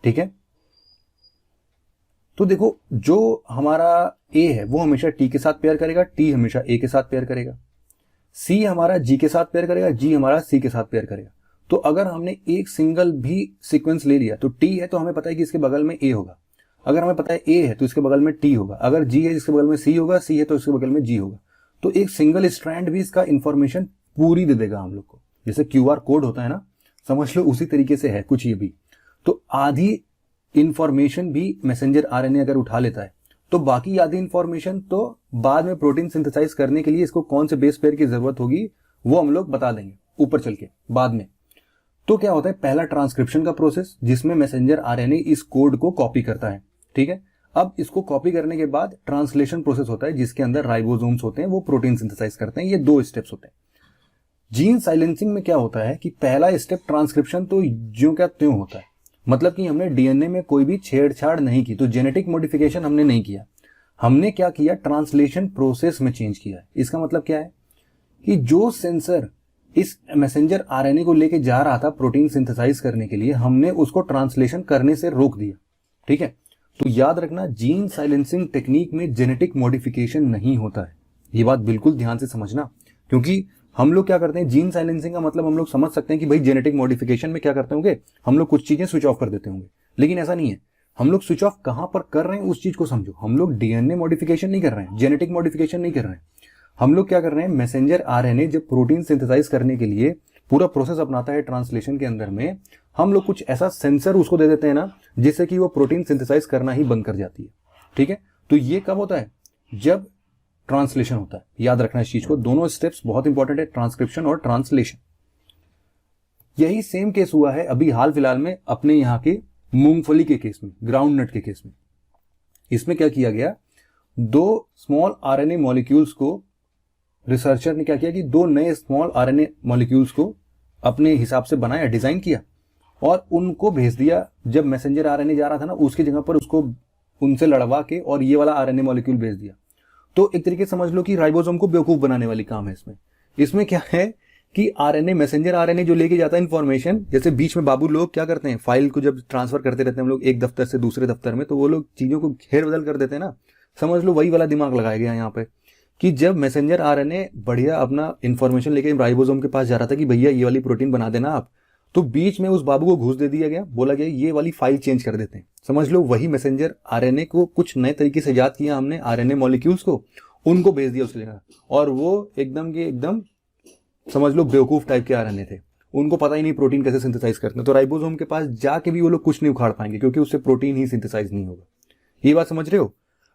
Speaker 1: ठीक है। तो देखो जो हमारा A है वो हमेशा T के साथ पेयर करेगा, T हमेशा A के साथ पेयर करेगा, C हमारा G के साथ पेयर करेगा, G हमारा C के साथ पेयर करेगा। तो अगर हमने एक सिंगल भी सीक्वेंस ले लिया तो T है तो हमें पता है कि इसके बगल में A होगा, अगर हमें पता है A है तो इसके बगल में T होगा, अगर G है इसके बगल में C होगा, C है तो इसके बगल में G होगा। तो एक सिंगल स्ट्रैंड भी इसका इंफॉर्मेशन पूरी दे देगा हम लोग को, जैसे QR कोड होता है ना, समझ लो उसी तरीके से है कुछ ये भी। तो आधी इंफॉर्मेशन भी मैसेंजर आरएनए अगर उठा लेता है तो बाकी आधी इंफॉर्मेशन तो बाद में प्रोटीन सिंथेसाइज करने के लिए इसको कौन से बेस पेयर की जरूरत होगी वो हम लोग बता देंगे ऊपर चल के बाद में। तो क्या होता है, पहला ट्रांसक्रिप्शन का प्रोसेस जिसमें मैसेंजर आरएनए इस कोड को कॉपी करता है, ठीक है। अब इसको कॉपी करने के बाद ट्रांसलेशन प्रोसेस होता है जिसके अंदर राइबोसोम्स होते हैं, वो प्रोटीन सिंथेसाइज करते हैं। ये 2 स्टेप्स होते हैं। जीन साइलेंसिंग में क्या होता है कि पहला स्टेप ट्रांसक्रिप्शन तो ज्यों क्या त्यों होता है, मतलब कि हमने डीएनए में कोई भी छेड़छाड़ नहीं की, तो जेनेटिक मॉडिफिकेशन हमने नहीं किया। हमने क्या किया, ट्रांसलेशन प्रोसेस में चेंज किया। इसका मतलब क्या है कि जो सेंसर इस मैसेंजर आरएनए को लेके जा रहा था प्रोटीन सिंथेसाइज करने के लिए, हमने उसको ट्रांसलेशन करने से रोक दिया, ठीक है। तो याद रखना, जीन साइलेंसिंग टेक्निक में जेनेटिक मॉडिफिकेशन नहीं होता है, ये बात बिल्कुल ध्यान से समझना। क्योंकि हम लोग क्या करते हैं, जीन साइलेंसिंग का मतलब हम लोग समझ सकते हैं कि भाई जेनेटिक मॉडिफिकेशन में क्या करते होंगे, हम लोग कुछ चीजें स्विच ऑफ कर देते होंगे, लेकिन ऐसा नहीं है। हम लोग स्विच ऑफ कहां पर कर रहे हैं उस चीज को समझो। हम लोग डीएनए मॉडिफिकेशन नहीं कर रहे हैं, जेनेटिक मॉडिफिकेशन नहीं कर रहे हैं। हम लोग क्या कर रहे हैं, मैसेंजर आरएनए जब प्रोटीन सिंथेसाइज करने के लिए पूरा प्रोसेस अपनाता है ट्रांसलेशन के अंदर में, हम लोग कुछ ऐसा सेंसर उसको दे देते हैं ना जिससे कि वो प्रोटीन सिंथेसाइज करना ही बंद कर जाती है, ठीक है। तो ये कब होता है, जब ट्रांसलेशन होता है। याद रखना इस चीज को, दोनों स्टेप्स बहुत इंपॉर्टेंट है, ट्रांसक्रिप्शन और ट्रांसलेशन। यही सेम केस हुआ है अभी हाल फिलहाल में अपने यहां के मूंगफली के केस में, ग्राउंड नट के केस में। इसमें क्या किया गया, 2 स्मॉल आरएनए मॉलिक्यूल्स को रिसर्चर ने क्या किया कि 2 नए स्मॉल आरएनए मॉलिक्यूल्स को अपने हिसाब से बनाया, डिजाइन किया, और उनको भेज दिया। जब मैसेंजर आरएनए जा रहा था ना, उसकी जगह पर उसको उनसे लड़वा के और ये वाला आरएनए मॉलिक्यूल भेज दिया। तो एक तरीके से समझ लो कि राइबोसोम को बेवकूफ बनाने वाली काम है इसमें। इसमें क्या है कि आरएनए, मैसेंजर आरएनए जो लेके जाता है इन्फॉर्मेशन, जैसे बीच में बाबू लोग क्या करते हैं, फाइल को जब ट्रांसफर करते रहते हैं हम लोग एक दफ्तर से दूसरे दफ्तर में, तो वो लोग चीजों को घेर बदल कर देते हैं ना। समझ लो वही वाला दिमाग लगाया गया यहाँ पे कि जब मैसेंजर आरएनए बढ़िया अपना इन्फॉर्मेशन लेके राइबोसोम के पास जा रहा था कि भैया ये वाली प्रोटीन बना देना आप, तो बीच में उस बाबू को घूस दे दिया गया, बोला गया ये वाली फाइल चेंज कर देते हैं। समझ लो वही मैसेंजर आरएनए को कुछ नए तरीके से याद किया हमने, आरएनए मॉलिक्यूल्स को उनको भेज दिया उसकी जगह, और वो एकदम समझ लो बेवकूफ टाइप के आरएनए थे। उनको पता ही नहीं प्रोटीन कैसे सिंथेसाइज करते हैं, तो राइबोसोम के पास जाके भी वो लोग कुछ नहीं उखाड़ पाएंगे क्योंकि उससे प्रोटीन ही सिंथेसाइज नहीं होगा। ये बात समझ रहे हो।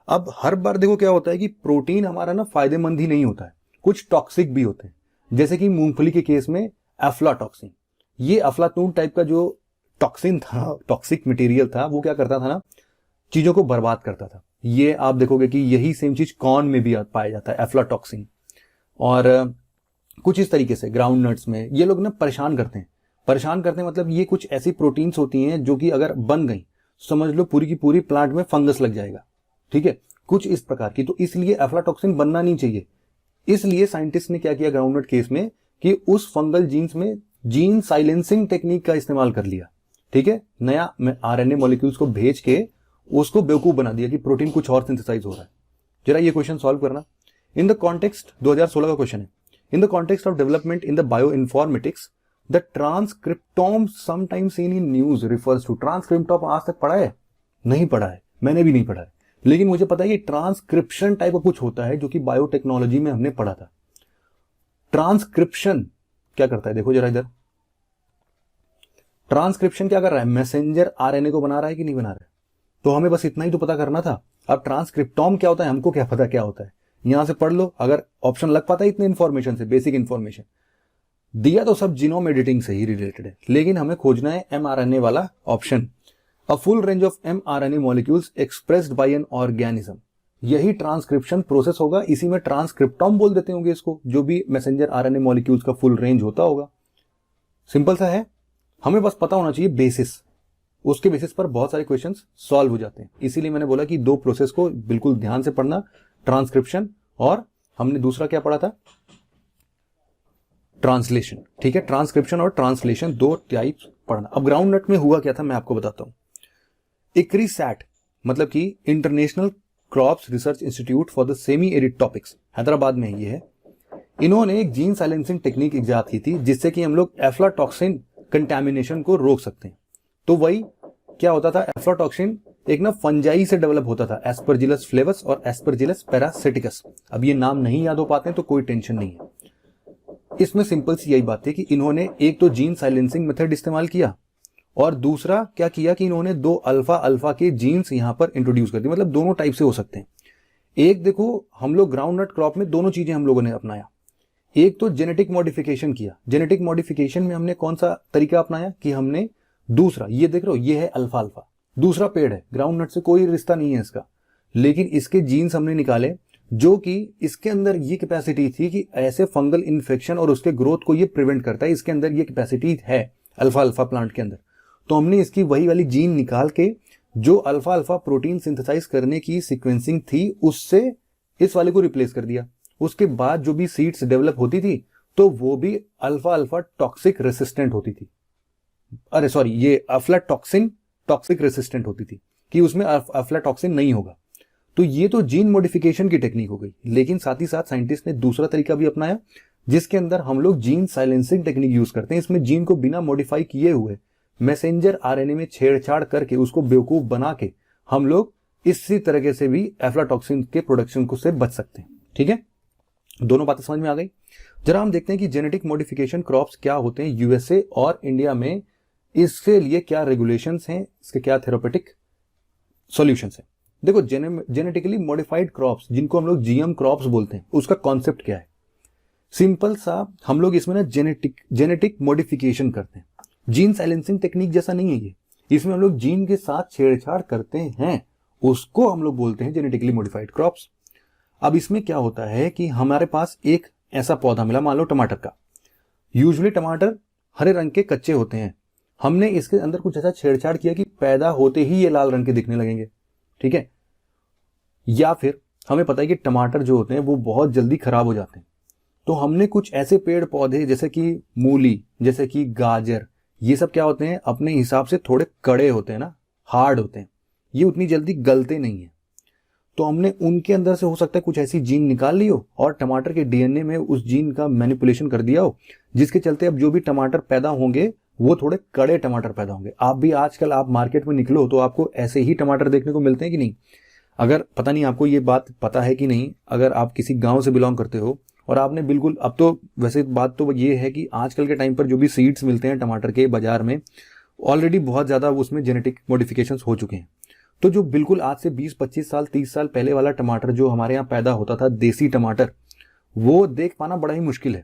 Speaker 1: अब हर बार देखो क्या होता है कि प्रोटीन हमारा ना फायदेमंद ही नहीं होता है, कुछ टॉक्सिक भी होते हैं। जैसे कि मूंगफली के केस में एफ्लाटॉक्सिन, ये अफलातून टाइप का जो टॉक्सिन था, टॉक्सिक मटेरियल था, वो क्या करता था ना, चीजों को बर्बाद करता था। ये आप देखोगे कि यही सेम चीज कॉर्न में भी पाया जाता है, एफ्लाटॉक्सिन। और कुछ इस तरीके से ग्राउंड नट्स में ये लोग ना परेशान करते हैं मतलब ये कुछ ऐसी प्रोटीन्स होती हैं जो कि अगर बन गई समझ लो पूरी की पूरी प्लांट में फंगस लग जाएगा, ठीक है, कुछ इस प्रकार की। तो इसलिए एफ्लाटॉक्सिन बनना नहीं चाहिए। इसलिए साइंटिस्ट ने क्या किया ग्राउंडनट केस में कि उस फंगल जीन्स में जीन साइलेंसिंग टेक्निक का इस्तेमाल कर लिया, ठीक है, नया आरएनए मॉलिक्यूल्स को भेज के उसको बेवकूफ बना दिया कि प्रोटीन कुछ और सिंथेसाइज हो रहा है। जरा ये क्वेश्चन सॉल्व करना। इन द कॉन्टेक्स्ट 2016 का क्वेश्चन है, in the context of development in the bioinformatics the transcriptome sometimes seen in news refers to. Transcriptome आज तक पढ़ा है? नहीं पढ़ा है, मैंने भी नहीं पढ़ा है, लेकिन मुझे पता है कि ट्रांसक्रिप्शन टाइप का कुछ होता है जो कि बायोटेक्नोलॉजी में हमने पढ़ा था। ट्रांसक्रिप्शन क्या करता है, देखो जरा इधर, ट्रांसक्रिप्शन क्या कर रहा है, मैसेंजर आरएनए को बना रहा है कि नहीं बना रहा है। तो हमें बस इतना ही तो पता करना था। अब ट्रांसक्रिप्टोम क्या होता है हमको क्या पता क्या होता है, यहां से पढ़ लो, अगर ऑप्शन लग पाता है इतने इंफॉर्मेशन से, बेसिक इंफॉर्मेशन दिया तो सब जीनोम एडिटिंग से ही रिलेटेड है, लेकिन हमें खोजना है एमआरएनए वाला option. A full range of mRNA molecules expressed by an organism, यही ट्रांसक्रिप्शन प्रोसेस होगा, इसी में ट्रांसक्रिप्टोम बोल देते होंगे इसको, जो भी मैसेंजर आरएनए मॉलिक्यूल्स का फुल रेंज होता होगा। सिंपल सा है, हमें बस पता होना चाहिए बेसिस, उसके बेसिस पर बहुत सारे क्वेश्चंस सॉल्व हो जाते हैं। इसीलिए मैंने बोला कि दो प्रोसेस को बिल्कुल ध्यान से पढ़ना, ट्रांसक्रिप्शन और हमने दूसरा क्या पढ़ा था, ट्रांसलेशन, ठीक है, ट्रांसक्रिप्शन और ट्रांसलेशन दो टाइप्स पढ़ना। अब ग्राउंड नट में हुआ क्या था मैं आपको बताता हूं। इक्रीसैट मतलब कि international crops research institute for the semi arid topics, Hyderabad में ये है, इन्होंने एक जीन साइलेंसिंग टेक्निक इजाद की थी जिससे कि हम लोग एफ्लाटॉक्सिन कंटैमिनेशन को रोक सकते हैं। तो वही क्या होता था, एफ्लाटॉक्सिन एक ना फंजाई से डेवलप होता था, एस्परजिलस फ्लेवस और एस्परजिलस पैरासिटिकस। अब ये नाम नहीं याद हो पाते हैं तो कोई टेंशन नहीं है, इसमें सिंपल सी यही बात है कि इन्होंने एक तो जीन साइलेंसिंग मेथड इस्तेमाल किया और दूसरा क्या किया कि इन्होंने दो अल्फा अल्फा के जीन्स यहां पर इंट्रोड्यूस कर दिए। मतलब दोनों टाइप से हो सकते हैं। एक देखो हम लोग ग्राउंड नट क्रॉप में दोनों चीजें हम लोगों ने अपनाया, एक तो जेनेटिक मॉडिफिकेशन किया। जेनेटिक मॉडिफिकेशन में हमने कौन सा तरीका अपनाया कि हमने दूसरा, ये देख रहे हो ये है अल्फा अल्फा, दूसरा पेड़ है, ग्राउंड नट से कोई रिश्ता नहीं है इसका, लेकिन इसके जीन्स हमने निकाले जो कि इसके अंदर ये कैपेसिटी थी कि ऐसे फंगल इन्फेक्शन और उसके ग्रोथ को ये प्रिवेंट करता है, इसके अंदर ये कैपेसिटी है अल्फा अल्फा प्लांट के अंदर। तो हमने इसकी वही वाली जीन निकाल के जो अल्फा अल्फा प्रोटीन सिंथेसाइज करने की सीक्वेंसिंग थी उससे इस वाले को रिप्लेस कर दिया। उसके बाद जो भी सीड्स डेवलप होती थी तो वो भी अल्फा अल्फा टॉक्सिक रेसिस्टेंट होती थी, अरे सॉरी ये अफ्लाटॉक्सिन टॉक्सिक रेसिस्टेंट होती थी कि उसमें अफ्लाटॉक्सिन नहीं होगा। तो ये तो जीन मॉडिफिकेशन की टेक्निक हो गई, लेकिन साथ ही साथ साइंटिस्ट ने दूसरा तरीका भी अपनाया जिसके अंदर हम लोग जीन साइलेंसिंग टेक्निक यूज करते हैं। इसमें जीन को बिना मॉडिफाई किए हुए मैसेंजर आरएनए में छेड़छाड़ करके उसको बेवकूफ बना के हम लोग इसी तरीके से भी एफ्लाटॉक्सिन के प्रोडक्शन को से बच सकते हैं। ठीक है, दोनों बातें समझ में आ गई। जरा हम देखते हैं कि जेनेटिक मॉडिफिकेशन क्रॉप्स क्या होते हैं यूएसए और इंडिया में, इसके लिए क्या रेगुलेशंस हैं, इसके क्या थेरापेटिक सॉल्यूशंस हैं। देखो जेनेटिकली मॉडिफाइड क्रॉप्स जिनको हम लोग जीएम क्रॉप्स बोलते हैं, उसका कॉन्सेप्ट क्या है, सिंपल सा, हम लोग इसमें ना जेनेटिक मॉडिफिकेशन करते हैं। जीन साइलेंसिंग टेक्निक जैसा नहीं है ये, इसमें हम लोग जीन के साथ छेड़छाड़ करते हैं, उसको हम लोग बोलते हैं जेनेटिकली मॉडिफाइड क्रॉप्स। अब इसमें क्या होता है कि हमारे पास एक ऐसा पौधा मिला, मान लो टमाटर का। यूजुअली टमाटर हरे रंग के कच्चे होते हैं हमने इसके अंदर कुछ ऐसा छेड़छाड़ किया कि पैदा होते ही ये लाल रंग के दिखने लगेंगे, ठीक है। या फिर हमें पता है कि टमाटर जो होते हैं वो बहुत जल्दी खराब हो जाते हैं, तो हमने कुछ ऐसे पेड़ पौधे जैसे कि मूली, जैसे कि गाजर, ये सब क्या होते हैं अपने हिसाब से थोड़े कड़े होते हैं ना, हार्ड होते हैं, ये उतनी जल्दी गलते नहीं है। तो हमने उनके अंदर से हो सकता है कुछ ऐसी जीन निकाल ली हो और टमाटर के डीएनए में उस जीन का मैनिपुलेशन कर दिया हो, जिसके चलते अब जो भी टमाटर पैदा होंगे वो थोड़े कड़े टमाटर पैदा होंगे। आप भी आजकल आप मार्केट में निकलो तो आपको ऐसे ही टमाटर देखने को मिलते हैं कि नहीं। अगर पता नहीं आपको ये बात पता है कि नहीं, अगर आप किसी गांव से बिलोंग करते हो और आपने बिल्कुल, अब तो वैसे बात तो ये है कि आजकल के टाइम पर जो भी सीड्स मिलते हैं टमाटर के बाजार में, ऑलरेडी बहुत ज़्यादा उसमें जेनेटिक मॉडिफिकेशंस हो चुके हैं। तो जो बिल्कुल आज से 20-25 साल 30 साल पहले वाला टमाटर जो हमारे यहाँ पैदा होता था, देसी टमाटर, वो देख पाना बड़ा ही मुश्किल है।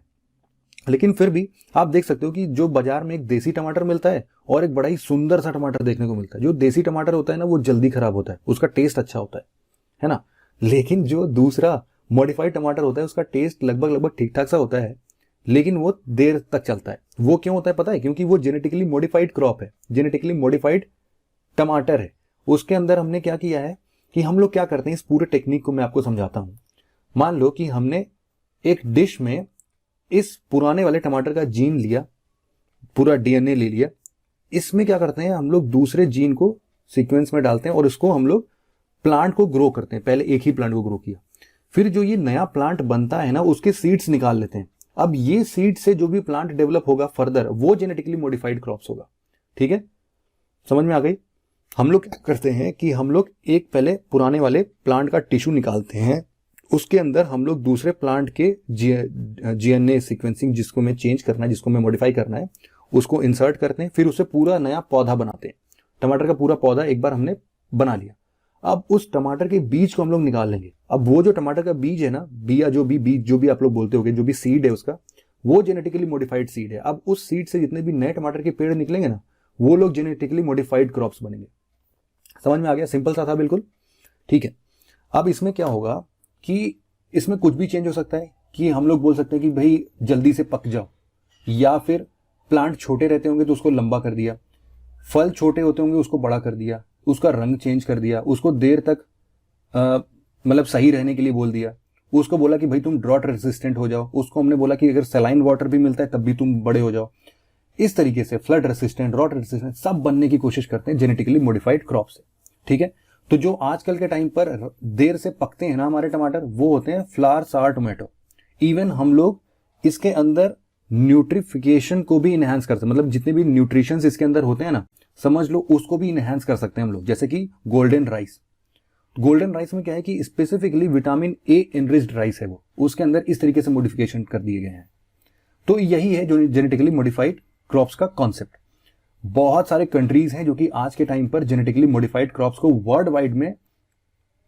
Speaker 1: लेकिन फिर भी आप देख सकते हो कि जो बाजार में एक देसी टमाटर मिलता है और एक बड़ा ही सुंदर सा टमाटर देखने को मिलता है। जो देसी टमाटर होता है ना वो जल्दी खराब होता है, उसका टेस्ट अच्छा होता है ना। लेकिन जो दूसरा मॉडिफाइड टमाटर होता है उसका टेस्ट लगभग ठीक ठाक सा होता है, लेकिन वो देर तक चलता है। वो क्यों होता है पता है? क्योंकि वो जेनेटिकली मॉडिफाइड क्रॉप है, जेनेटिकली मॉडिफाइड टमाटर है। उसके अंदर हमने क्या किया है कि हम लोग क्या करते हैं, इस पूरे टेक्निक को मैं आपको समझाता हूं। मान लो कि हमने एक डिश में इस पुराने वाले टमाटर का जीन लिया, पूरा डीएनए ले लिया। इसमें क्या करते हैं हम लोग, दूसरे जीन को सीक्वेंस में डालते हैं और इसको हम लोग प्लांट को ग्रो करते हैं। पहले एक ही प्लांट को ग्रो किया, फिर जो ये नया प्लांट बनता है ना उसके सीड्स निकाल लेते हैं। अब ये सीड से जो भी प्लांट डेवलप होगा फर्दर, वो जेनेटिकली मॉडिफाइड क्रॉप्स होगा। ठीक है, समझ में आ गई? हम लोग क्या करते हैं कि हम लोग एक पहले पुराने वाले प्लांट का टिश्यू निकालते हैं, उसके अंदर हम लोग दूसरे प्लांट के जीएनए सीक्वेंसिंग, जिसको में चेंज करना है, जिसको में मॉडिफाई करना है, उसको इंसर्ट करते हैं। फिर उससे पूरा नया पौधा बनाते हैं। टमाटर का पूरा पौधा एक बार हमने बना लिया। अब उस टमाटर के बीज को हम लोग निकाल लेंगे। अब वो जो टमाटर का बीज है ना, बिया जो भी बीज जो भी आप लोग बोलते होगे, जो भी सीड है उसका, वो जेनेटिकली मॉडिफाइड सीड है। अब उस सीड से जितने भी नए टमाटर के पेड़ निकलेंगे ना, वो लोग जेनेटिकली मॉडिफाइड क्रॉप्स बनेंगे। समझ में आ गया? सिंपल सा था बिल्कुल। ठीक है, अब इसमें क्या होगा कि इसमें कुछ भी चेंज हो सकता है। कि हम लोग बोल सकते हैं कि भाई जल्दी से पक जाओ, या फिर प्लांट छोटे रहते होंगे तो उसको लंबा कर दिया, फल छोटे होते होंगे उसको बड़ा कर दिया, उसका रंग चेंज कर दिया, उसको देर तक मतलब सही रहने के लिए बोल दिया, उसको बोला कि भाई तुम ड्रॉट रेसिस्टेंट हो जाओ, उसको हमने बोला कि अगर सलाइन वाटर भी मिलता है तब भी तुम बड़े हो जाओ। इस तरीके से फ्लड रेसिस्टेंट, ड्रॉट रेसिस्टेंट सब बनने की कोशिश करते हैं जेनेटिकली मॉडिफाइड क्रॉप से। ठीक है, तो जो आजकल के टाइम पर देर से पकते हैं ना हमारे टमाटर, वो होते हैं फ्लावर सार टोमेटो। इवन हम लोग इसके अंदर न्यूट्रिफिकेशन को भी इनहेंस करते हैं, मतलब जितने भी न्यूट्रिशंस इसके अंदर होते हैं ना, समझ लो उसको भी इनहेंस कर सकते हैं हम लोग। जैसे कि गोल्डन राइस, गोल्डन राइस में क्या है कि specifically vitamin A enriched rice है, वो उसके अंदर इस तरीके से मॉडिफिकेशन कर दिए गए हैं। तो यही है जो जेनेटिकली मॉडिफाइड क्रॉप्स का कॉन्सेप्ट। बहुत सारे कंट्रीज हैं जो कि आज के टाइम पर जेनेटिकली मॉडिफाइड क्रॉप्स को वर्ल्ड वाइड में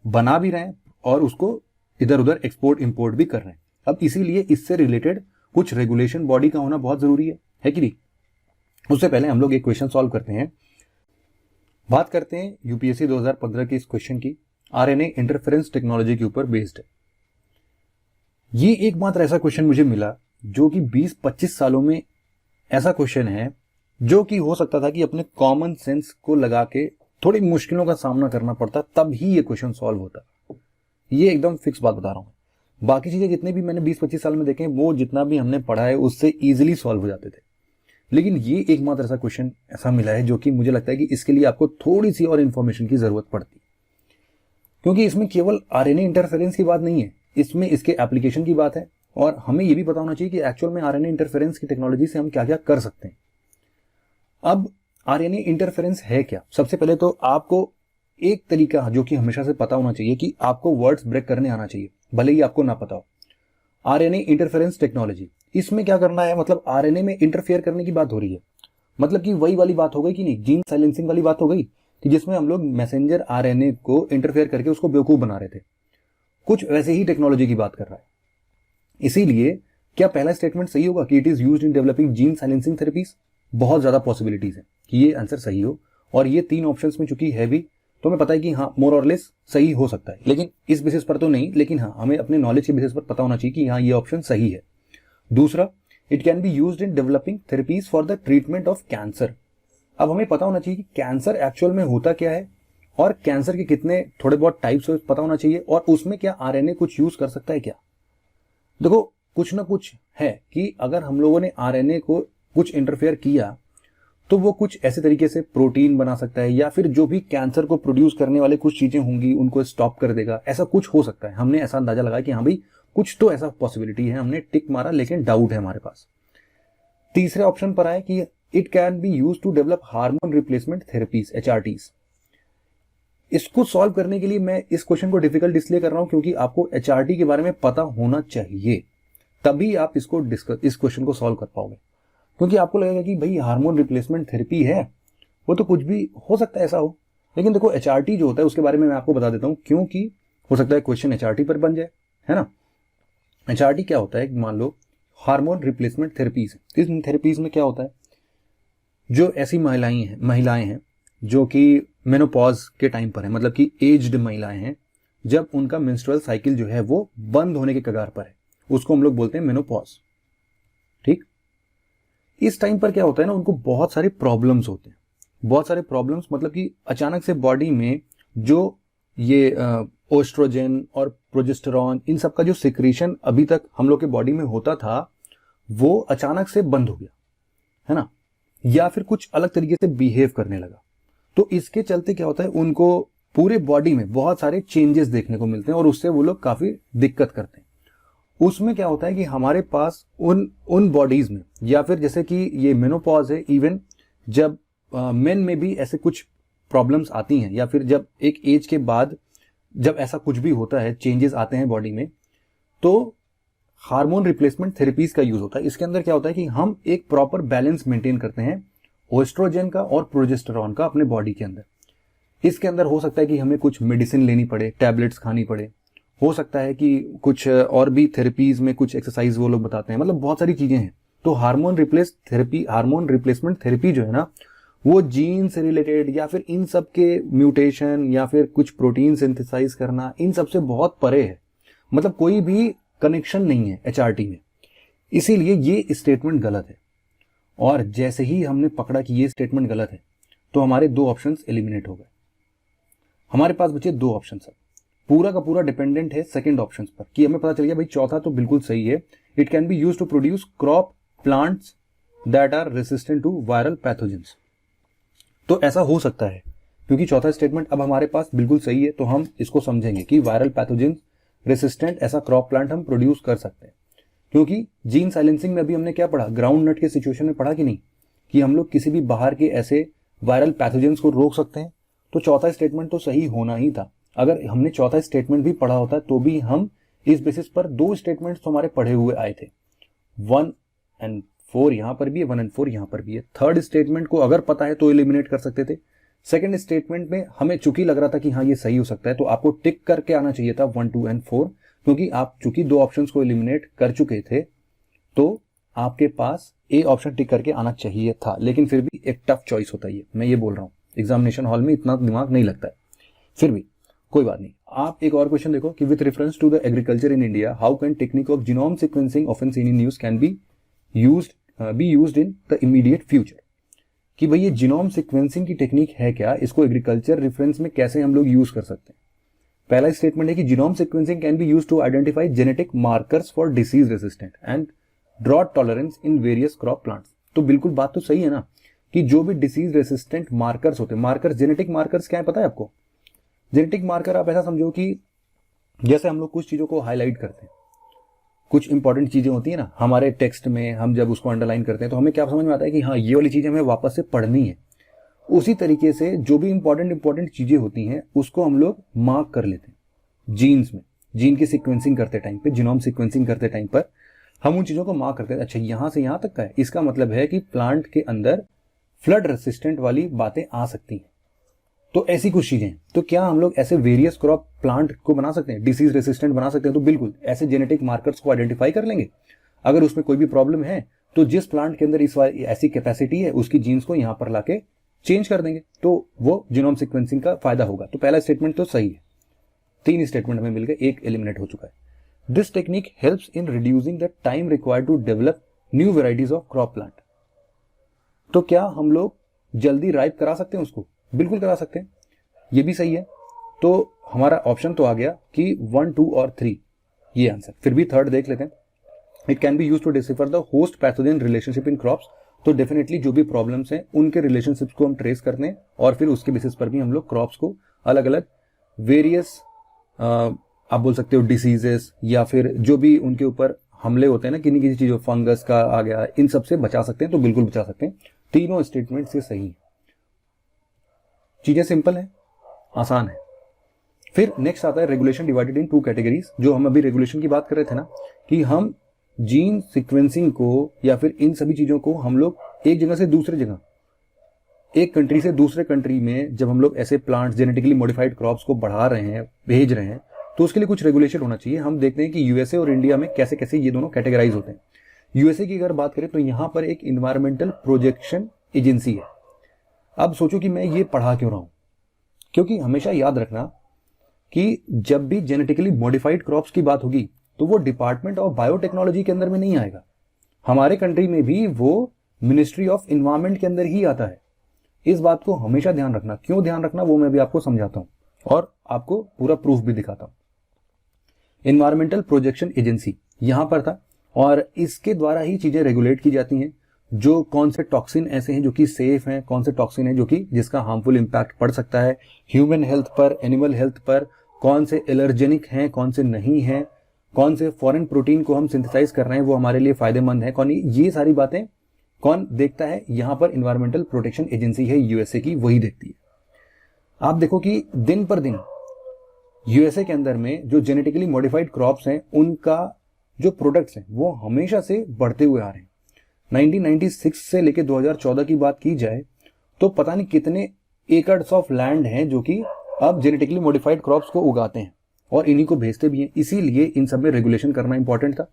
Speaker 1: बना भी रहे हैं और उसको इधर उधर एक्सपोर्ट इंपोर्ट भी कर रहे हैं। अब इसीलिए इससे रिलेटेड कुछ रेगुलेशन बॉडी का होना बहुत जरूरी है कि नहीं? उससे पहले हम लोग एक क्वेश्चन सॉल्व करते हैं। बात करते हैं यूपीएससी 2015 की इस क्वेश्चन की, आरएनए इंटरफेरेंस टेक्नोलॉजी के ऊपर बेस्ड है। ये एकमात्र ऐसा क्वेश्चन मुझे मिला जो कि 20-25 सालों में ऐसा क्वेश्चन है जो कि हो सकता था कि अपने कॉमन सेंस को लगा के थोड़ी मुश्किलों का सामना करना पड़ता, तब ही ये क्वेश्चन सॉल्व होता। ये एकदम फिक्स बात बता रहा हूं। बाकी चीजें जितने भी मैंने 20-25 साल में देखे, वो जितना भी हमने पढ़ा है उससे इजीली सॉल्व हो जाते थे। लेकिन ये एकमात्र ऐसा क्वेश्चन ऐसा मिला है जो कि मुझे लगता है कि इसके लिए आपको थोड़ी सी और इन्फॉर्मेशन की जरूरत पड़ती, क्योंकि इसमें केवल आरएनए इंटरफेरेंस की बात नहीं है, इसमें इसके एप्लीकेशन की बात है। और हमें यह भी पता होना चाहिए कि एक्चुअल में आरएनए इंटरफेरेंस की टेक्नोलॉजी से हम क्या क्या कर सकते हैं। अब आरएनए इंटरफेरेंस है क्या? सबसे पहले तो आपको एक तरीका जो कि हमेशा से पता होना चाहिए कि आपको वर्ड्स ब्रेक करने आना चाहिए, भले ही आपको ना पता हो। आरएनए इंटरफेरेंस टेक्नोलॉजी, इसमें क्या करना है, मतलब आरएनए में इंटरफेयर करने की बात हो रही है। मतलब कि वही वाली बात हो गई कि नहीं, जीन साइलेंसिंग वाली बात हो गई कि जिसमें हम लोग मैसेंजर आरएनए को इंटरफेयर करके उसको बेवकूफ बना रहे थे। कुछ वैसे ही टेक्नोलॉजी की बात कर रहा है। इसीलिए क्या पहला स्टेटमेंट सही होगा कि it is used in developing gene silencing therapies? बहुत ज्यादा पॉसिबिलिटीज है कि ये आंसर सही हो, और ये 3 ऑप्शंस में चूंकि है भी, तो हमें पता है कि हाँ मोर और लेस सही हो सकता है, लेकिन इस बेसिस पर तो नहीं, लेकिन हाँ हमें अपने नॉलेज के बेसिस पर पता होना चाहिए कि हाँ ये ऑप्शन सही है। दूसरा, it can be used in developing therapies for the treatment of cancer. अब हमें पता होना चाहिए कि कैंसर एक्चुअल में होता क्या है और कैंसर के कितने थोड़े बहुत टाइप्स पता होना चाहिए और उसमें क्या आरएनए कुछ यूज कर सकता है क्या। देखो कुछ ना कुछ है कि अगर हम लोगों ने आरएनए को कुछ इंटरफेयर किया तो वो कुछ ऐसे तरीके से प्रोटीन बना सकता है या फिर जो भी कैंसर को प्रोड्यूस करने वाले कुछ चीजें होंगी उनको स्टॉप कर देगा, ऐसा कुछ हो सकता है। हमने ऐसा अंदाजा लगाया कि हाँ भाई कुछ तो ऐसा पॉसिबिलिटी है, हमने टिक मारा लेकिन डाउट है हमारे पास। तीसरे ऑप्शन पर आए कि it can be use to develop hormone replacement therapies, HRTs। इसको सॉल्व करने के लिए मैं इस क्वेश्चन को डिफिकल्ट इसलिए कर रहा हूं क्योंकि आपको HRT के बारे में पता होना चाहिए, तभी आप इस क्वेश्चन को सॉल्व कर पाओगे। क्योंकि आपको लगेगा कि भाई हार्मोन रिप्लेसमेंट थेरेपी है, वो तो कुछ भी हो सकता है ऐसा हो, लेकिन देखो HRT जो होता है उसके बारे में मैं आपको बता देता हूं, क्योंकि हो सकता है क्वेश्चन HRT पर बन जाए, है ना। HRT क्या होता है, मान लो हार्मोन रिप्लेसमेंट थेरेपीज, इस थेरेपीज में क्या होता है, जो ऐसी महिलाएं हैं जो कि मेनोपॉज के टाइम पर है, मतलब कि एज्ड महिलाएं हैं, जब उनका मेंस्ट्रुअल साइकिल जो है वो बंद होने के कगार पर है, उसको हम लोग बोलते हैं मेनोपॉज। ठीक, इस टाइम पर क्या होता है ना, उनको बहुत सारे प्रॉब्लम्स होते हैं, बहुत सारे प्रॉब्लम्स, मतलब कि अचानक से बॉडी में जो ये ओस्ट्रोजन और प्रोजेस्टेरॉन इन सब का जो सिक्रीशन अभी तक हम लोग के बॉडी में होता था वो अचानक से बंद हो गया, है ना, या फिर कुछ अलग तरीके से बिहेव करने लगा। तो इसके चलते क्या होता है, उनको पूरे बॉडी में बहुत सारे चेंजेस देखने को मिलते हैं और उससे वो लोग काफी दिक्कत करते हैं। उसमें क्या होता है कि हमारे पास उन बॉडीज में, या फिर जैसे कि ये मेनोपॉज है, इवन जब मेन में भी ऐसे कुछ प्रॉब्लम्स आती हैं, या फिर जब एक एज के बाद जब ऐसा कुछ भी होता है, चेंजेस आते हैं बॉडी में, तो हार्मोन रिप्लेसमेंट थेरेपीज का यूज होता है। इसके अंदर क्या होता है कि हम एक प्रॉपर बैलेंस मेंटेन करते हैं ओएस्ट्रोजन का और प्रोजेस्टेरॉन का अपने बॉडी के अंदर। इसके अंदर हो सकता है कि हमें कुछ मेडिसिन लेनी पड़े, टैबलेट्स खानी पड़े, हो सकता है कि कुछ और भी थेरेपीज में कुछ एक्सरसाइज वो लोग बताते हैं, मतलब बहुत सारी चीजें हैं। तो हार्मोन रिप्लेसमेंट थेरेपी जो है ना, वो जीन से रिलेटेड या फिर इन सब के म्यूटेशन या फिर कुछ प्रोटीन सिंथेसाइज करना, इन सब से बहुत परे है, मतलब कोई भी कनेक्शन नहीं है HRT में। इसीलिए ये स्टेटमेंट गलत है। और जैसे ही हमने पकड़ा कि ये स्टेटमेंट गलत है तो हमारे दो ऑप्शंस एलिमिनेट हो गए। हमारे पास बचे दो ऑप्शन, सब पूरा का पूरा डिपेंडेंट है सेकंड ऑप्शन पर, कि हमें पता चल गया भाई चौथा तो बिल्कुल सही है, it can be used to produce crop plants that are resistant to viral pathogens. तो ऐसा हो सकता है क्योंकि चौथा स्टेटमेंट अब हमारे पास बिल्कुल सही है, तो हम इसको समझेंगे कि वायरल पैथोजेंस रेसिस्टेंट ऐसा क्रॉप प्लांट हम प्रोड्यूस कर सकते हैं। क्योंकि जीन साइलेंसिंग में अभी हमने क्या पढ़ा, ग्राउंड नट के सिचुएशन में पढ़ा कि नहीं, कि हम लोग किसी भी बाहर के ऐसे वायरल पैथोजेंस को रोक सकते हैं। तो चौथा स्टेटमेंट तो सही होना ही था। अगर हमने चौथा स्टेटमेंट भी पढ़ा होता तो भी हम इस बेसिस पर दो स्टेटमेंट्स तो हमारे पढ़े हुए आए थे, 1 और 4 यहां पर भी है, 1 और 4 यहां पर भी है। थर्ड स्टेटमेंट को अगर पता है तो एलिमिनेट कर सकते थे। सेकंड स्टेटमेंट में हमें चूंकि लग रहा था कि हाँ ये सही हो सकता है, तो आपको टिक करके आना चाहिए था 1, 2 और 4, क्योंकि आप चूंकि दो ऑप्शंस को एलिमिनेट कर चुके थे तो आपके पास ए ऑप्शन टिक करके आना चाहिए था। लेकिन फिर भी एक टफ चॉइस होता है ये, मैं ये बोल रहा हूँ, एग्जामिनेशन हॉल में इतना दिमाग नहीं लगता है, फिर भी कोई बात नहीं। आप एक और क्वेश्चन देखो कि with reference to the agriculture in India, how can technique of genome sequencing often seen in news can be used in the immediate future. कि भाई ये जीनोम सीक्वेंसिंग की टेक्निक है क्या, इसको एग्रीकल्चर रेफरेंस में कैसे हम लोग यूज कर सकते हैं। पहला स्टेटमेंट है कि genome sequencing can be used to identify genetic markers for disease resistant and drought tolerance in various crop plants. तो बिल्कुल बात तो सही है ना, कि जो भी डिसीज रेसिस्टेंट मार्कर्स होते हैं, मार्कर्स, जेनेटिक मार्कर्स क्या है पता है आपको। जेनेटिक मार्कर आप ऐसा समझो कि जैसे हम लोग कुछ चीजों को हाईलाइट करते हैं, कुछ इंपॉर्टेंट चीजें होती है ना हमारे टेक्स्ट में, हम जब उसको अंडरलाइन करते हैं तो हमें क्या समझ में आता है कि हाँ ये वाली चीज हमें वापस से पढ़नी है। उसी तरीके से जो भी इंपॉर्टेंट चीजें होती हैं उसको हम लोग मार्क कर लेते हैं जीन्स में। जीन की सीक्वेंसिंग करते टाइम पे, जीनोम सीक्वेंसिंग करते टाइम पर हम उन चीजों को मार्क करते हैं। अच्छा यहां से यहां तक का है, इसका मतलब है कि प्लांट के अंदर फ्लड रेसिस्टेंट वाली बातें आ सकती हैं। तो ऐसी कुछ चीजें, तो क्या हम लोग ऐसे वेरियस क्रॉप प्लांट को बना सकते हैं, डिसीज रेसिस्टेंट बना सकते हैं। तो बिल्कुल ऐसे जेनेटिक मार्कर्स को आइडेंटिफाई कर लेंगे। अगर उसमें कोई भी प्रॉब्लम है तो जिस प्लांट के अंदर इस ऐसी कैपेसिटी है उसकी जीन्स को यहां पर लाके चेंज कर देंगे, तो वो जीनोम सीक्वेंसिंग का फायदा होगा। तो पहला स्टेटमेंट तो सही है। 3 स्टेटमेंट हमें मिल गए, एक एलिमिनेट हो चुका है। This technique helps in reducing the time required to develop new varieties of crop plant. तो क्या हम लोग जल्दी राइप करा सकते हैं उसको? बिल्कुल करा सकते हैं, ये भी सही है। तो हमारा ऑप्शन तो आ गया कि 1, 2 और 3 ये आंसर। फिर भी थर्ड देख लेते हैं। It can be use to decipher the host pathogen relationship in crops. तो डेफिनेटली जो भी प्रॉब्लम्स हैं उनके रिलेशनशिप्स को हम ट्रेस करते हैं और फिर उसके बेसिस पर भी हम लोग क्रॉप्स को अलग अलग वेरियस आप बोल सकते हो डिसीजेस या फिर जो भी उनके ऊपर हमले होते हैं ना किन्हीं किसी चीजों, फंगस का आ गया, इन सब से बचा सकते हैं। तो बिल्कुल बचा सकते हैं, तीनों स्टेटमेंट से सही है। चीजें सिंपल है, आसान है। फिर नेक्स्ट आता है रेगुलेशन डिवाइडेड इन 2 कैटेगरीज। जो हम अभी रेगुलेशन की बात कर रहे थे ना कि हम जीन सीक्वेंसिंग को या फिर इन सभी चीजों को हम लोग एक जगह से दूसरी जगह, एक कंट्री से दूसरे कंट्री में जब हम लोग ऐसे प्लांट्स जेनेटिकली मॉडिफाइड क्रॉप्स को बढ़ा रहे हैं, भेज रहे हैं, तो उसके लिए कुछ रेगुलेशन होना चाहिए। हम देखते हैं कि यूएसए और इंडिया में कैसे कैसे ये दोनों कैटेगराइज होते हैं। यूएसए की अगर बात करें तो यहां पर एक इन्वायरमेंटल प्रोजेक्शन एजेंसी है। अब सोचो कि मैं ये पढ़ा क्यों रहा हूं, क्योंकि हमेशा याद रखना कि जब भी जेनेटिकली मॉडिफाइड क्रॉप्स की बात होगी तो वो डिपार्टमेंट ऑफ बायोटेक्नोलॉजी के अंदर में नहीं आएगा। हमारे कंट्री में भी वो मिनिस्ट्री ऑफ इन्वायरमेंट के अंदर ही आता है। इस बात को हमेशा ध्यान रखना। क्यों ध्यान रखना वो मैं भी आपको समझाता हूं और आपको पूरा प्रूफ भी दिखाता हूं। इन्वायरमेंटल प्रोजेक्शन एजेंसी यहां पर था और इसके द्वारा ही चीजें रेगुलेट की जाती हैं। जो कौन से टॉक्सिन ऐसे हैं जो कि सेफ हैं, कौन से टॉक्सिन हैं जो कि जिसका हार्मफुल इंपैक्ट पड़ सकता है ह्यूमन हेल्थ पर, एनिमल हेल्थ पर, कौन से एलर्जेनिक हैं, कौन से नहीं हैं, कौन से फॉरेन प्रोटीन को हम सिंथेसाइज कर रहे हैं वो हमारे लिए फायदेमंद है, कौन, ये सारी बातें कौन देखता है? यहां पर इन्वायरमेंटल प्रोटेक्शन एजेंसी है यूएसए की, वही देखती है। आप देखो कि दिन पर दिन यूएसए के अंदर में जो जेनेटिकली मॉडिफाइड क्रॉप्स हैं उनका जो प्रोडक्ट्स हैं वो हमेशा से बढ़ते हुए आ रहे हैं। 1996 से लेकर 2014 की बात की जाए तो पता नहीं कितने एकड़्स ऑफ लैंड हैं जो कि अब जेनेटिकली मॉडिफाइड क्रॉप्स को उगाते हैं और इन्हीं को भेजते भी हैं। इसीलिए इन सब में रेगुलेशन करना इंपॉर्टेंट था।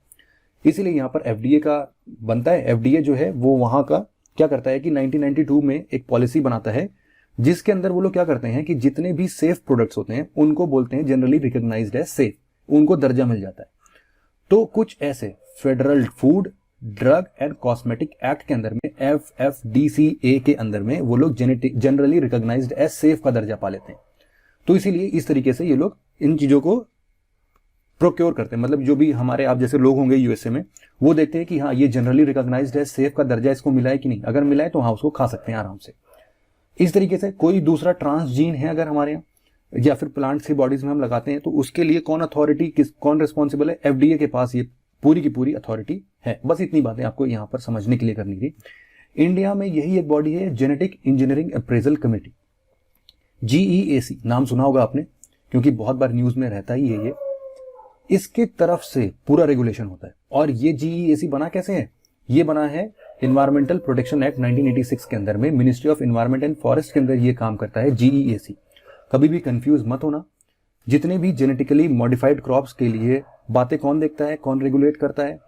Speaker 1: इसीलिए यहाँ पर एफडीए का बनता है। एफडीए जो है वो वहां का क्या करता है कि 1992 में एक पॉलिसी बनाता है जिसके अंदर वो लोग क्या करते हैं कि जितने भी सेफ प्रोडक्ट्स होते हैं उनको बोलते हैं जनरली रिकॉग्नाइज्ड एज सेफ, उनको दर्जा मिल जाता है। तो कुछ ऐसे federal food drug and cosmetic act के अंदर में FFDCA के अंदर में वो लोग जनरली रिकॉग्नाइज्ड एज सेफ का दर्जा पा लेते हैं। तो इसीलिए इस तरीके से ये लोग इन चीजों को प्रोक्योर करते हैं। मतलब जो भी हमारे आप जैसे लोग होंगे यूएसए में वो देखते हैं कि हाँ ये जनरली रिकॉग्नाइज्ड है, सेफ का दर्जा इसको मिला है कि नहीं। अगर मिला है तो हाँ उसको खा सकते हैं आराम से। इस तरीके से कोई दूसरा ट्रांसजीन है अगर हमारे यहाँ या फिर प्लांट्स की बॉडीज में हम लगाते हैं तो उसके लिए कौन अथॉरिटी, कौन रिस्पॉन्सिबल है? एफडीए के पास ये पूरी की पूरी अथॉरिटी है। बस इतनी बातें आपको यहाँ पर समझने के लिए करनी थी। इंडिया में यही एक बॉडी है genetic engineering appraisal committee, GEAC। नाम सुना होगा आपने क्योंकि बहुत बार न्यूज में रहता ही है ये। इसके तरफ से पूरा रेगुलेशन होता है। और ये GEAC बना कैसे है? ये बना है इन्वायरमेंटल प्रोटेक्शन एक्ट 1986 के अंदर में। Ministry of environment and forest के अंदर ये काम करता है GEAC। कभी भी कंफ्यूज मत होना। जितने भी जेनेटिकली मॉडिफाइड क्रॉप्स के लिए बातें कौन देखता है, कौन रेगुलेट करता है,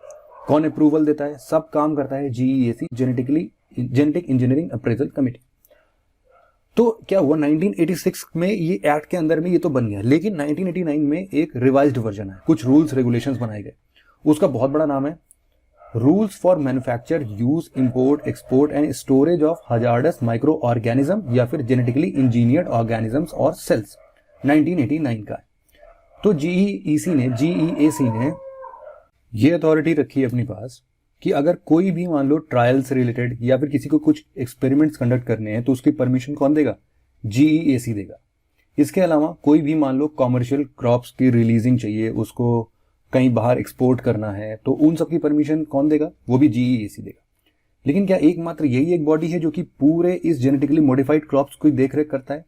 Speaker 1: कौन अप्रूवल देता है, सब काम करता है GEAC, genetic engineering appraisal committee. तो क्या हुआ 1986 में ये एक्ट के अंदर में ये तो बन गया, लेकिन 1989 में एक रिवाइज्ड वर्जन है, कुछ रूल्स रेगुलेशंस बनाए गए। उसका बहुत बड़ा नाम है rules for manufacture, use, import, export and storage of hazardous micro organism या फिर जेनेटिकली इंजीनियर्ड ऑर्गेनिजम्स और सेल्स, 1989 का है। तो GEAC ने ये अथॉरिटी रखी है अपने पास कि अगर कोई भी मान लो ट्रायल से रिलेटेड या फिर किसी को कुछ एक्सपेरिमेंट्स कंडक्ट करने हैं तो उसकी परमिशन कौन देगा? GEAC देगा। इसके अलावा कोई भी मान लो कॉमर्शियल क्रॉप्स की रिलीजिंग चाहिए, उसको कहीं बाहर एक्सपोर्ट करना है, तो उन सब की परमिशन कौन देगा? वो भी GEAC देगा। लेकिन क्या एकमात्र यही एक बॉडी है जो कि पूरे इस जेनेटिकली मॉडिफाइड क्रॉप्स की देखरेख करता है?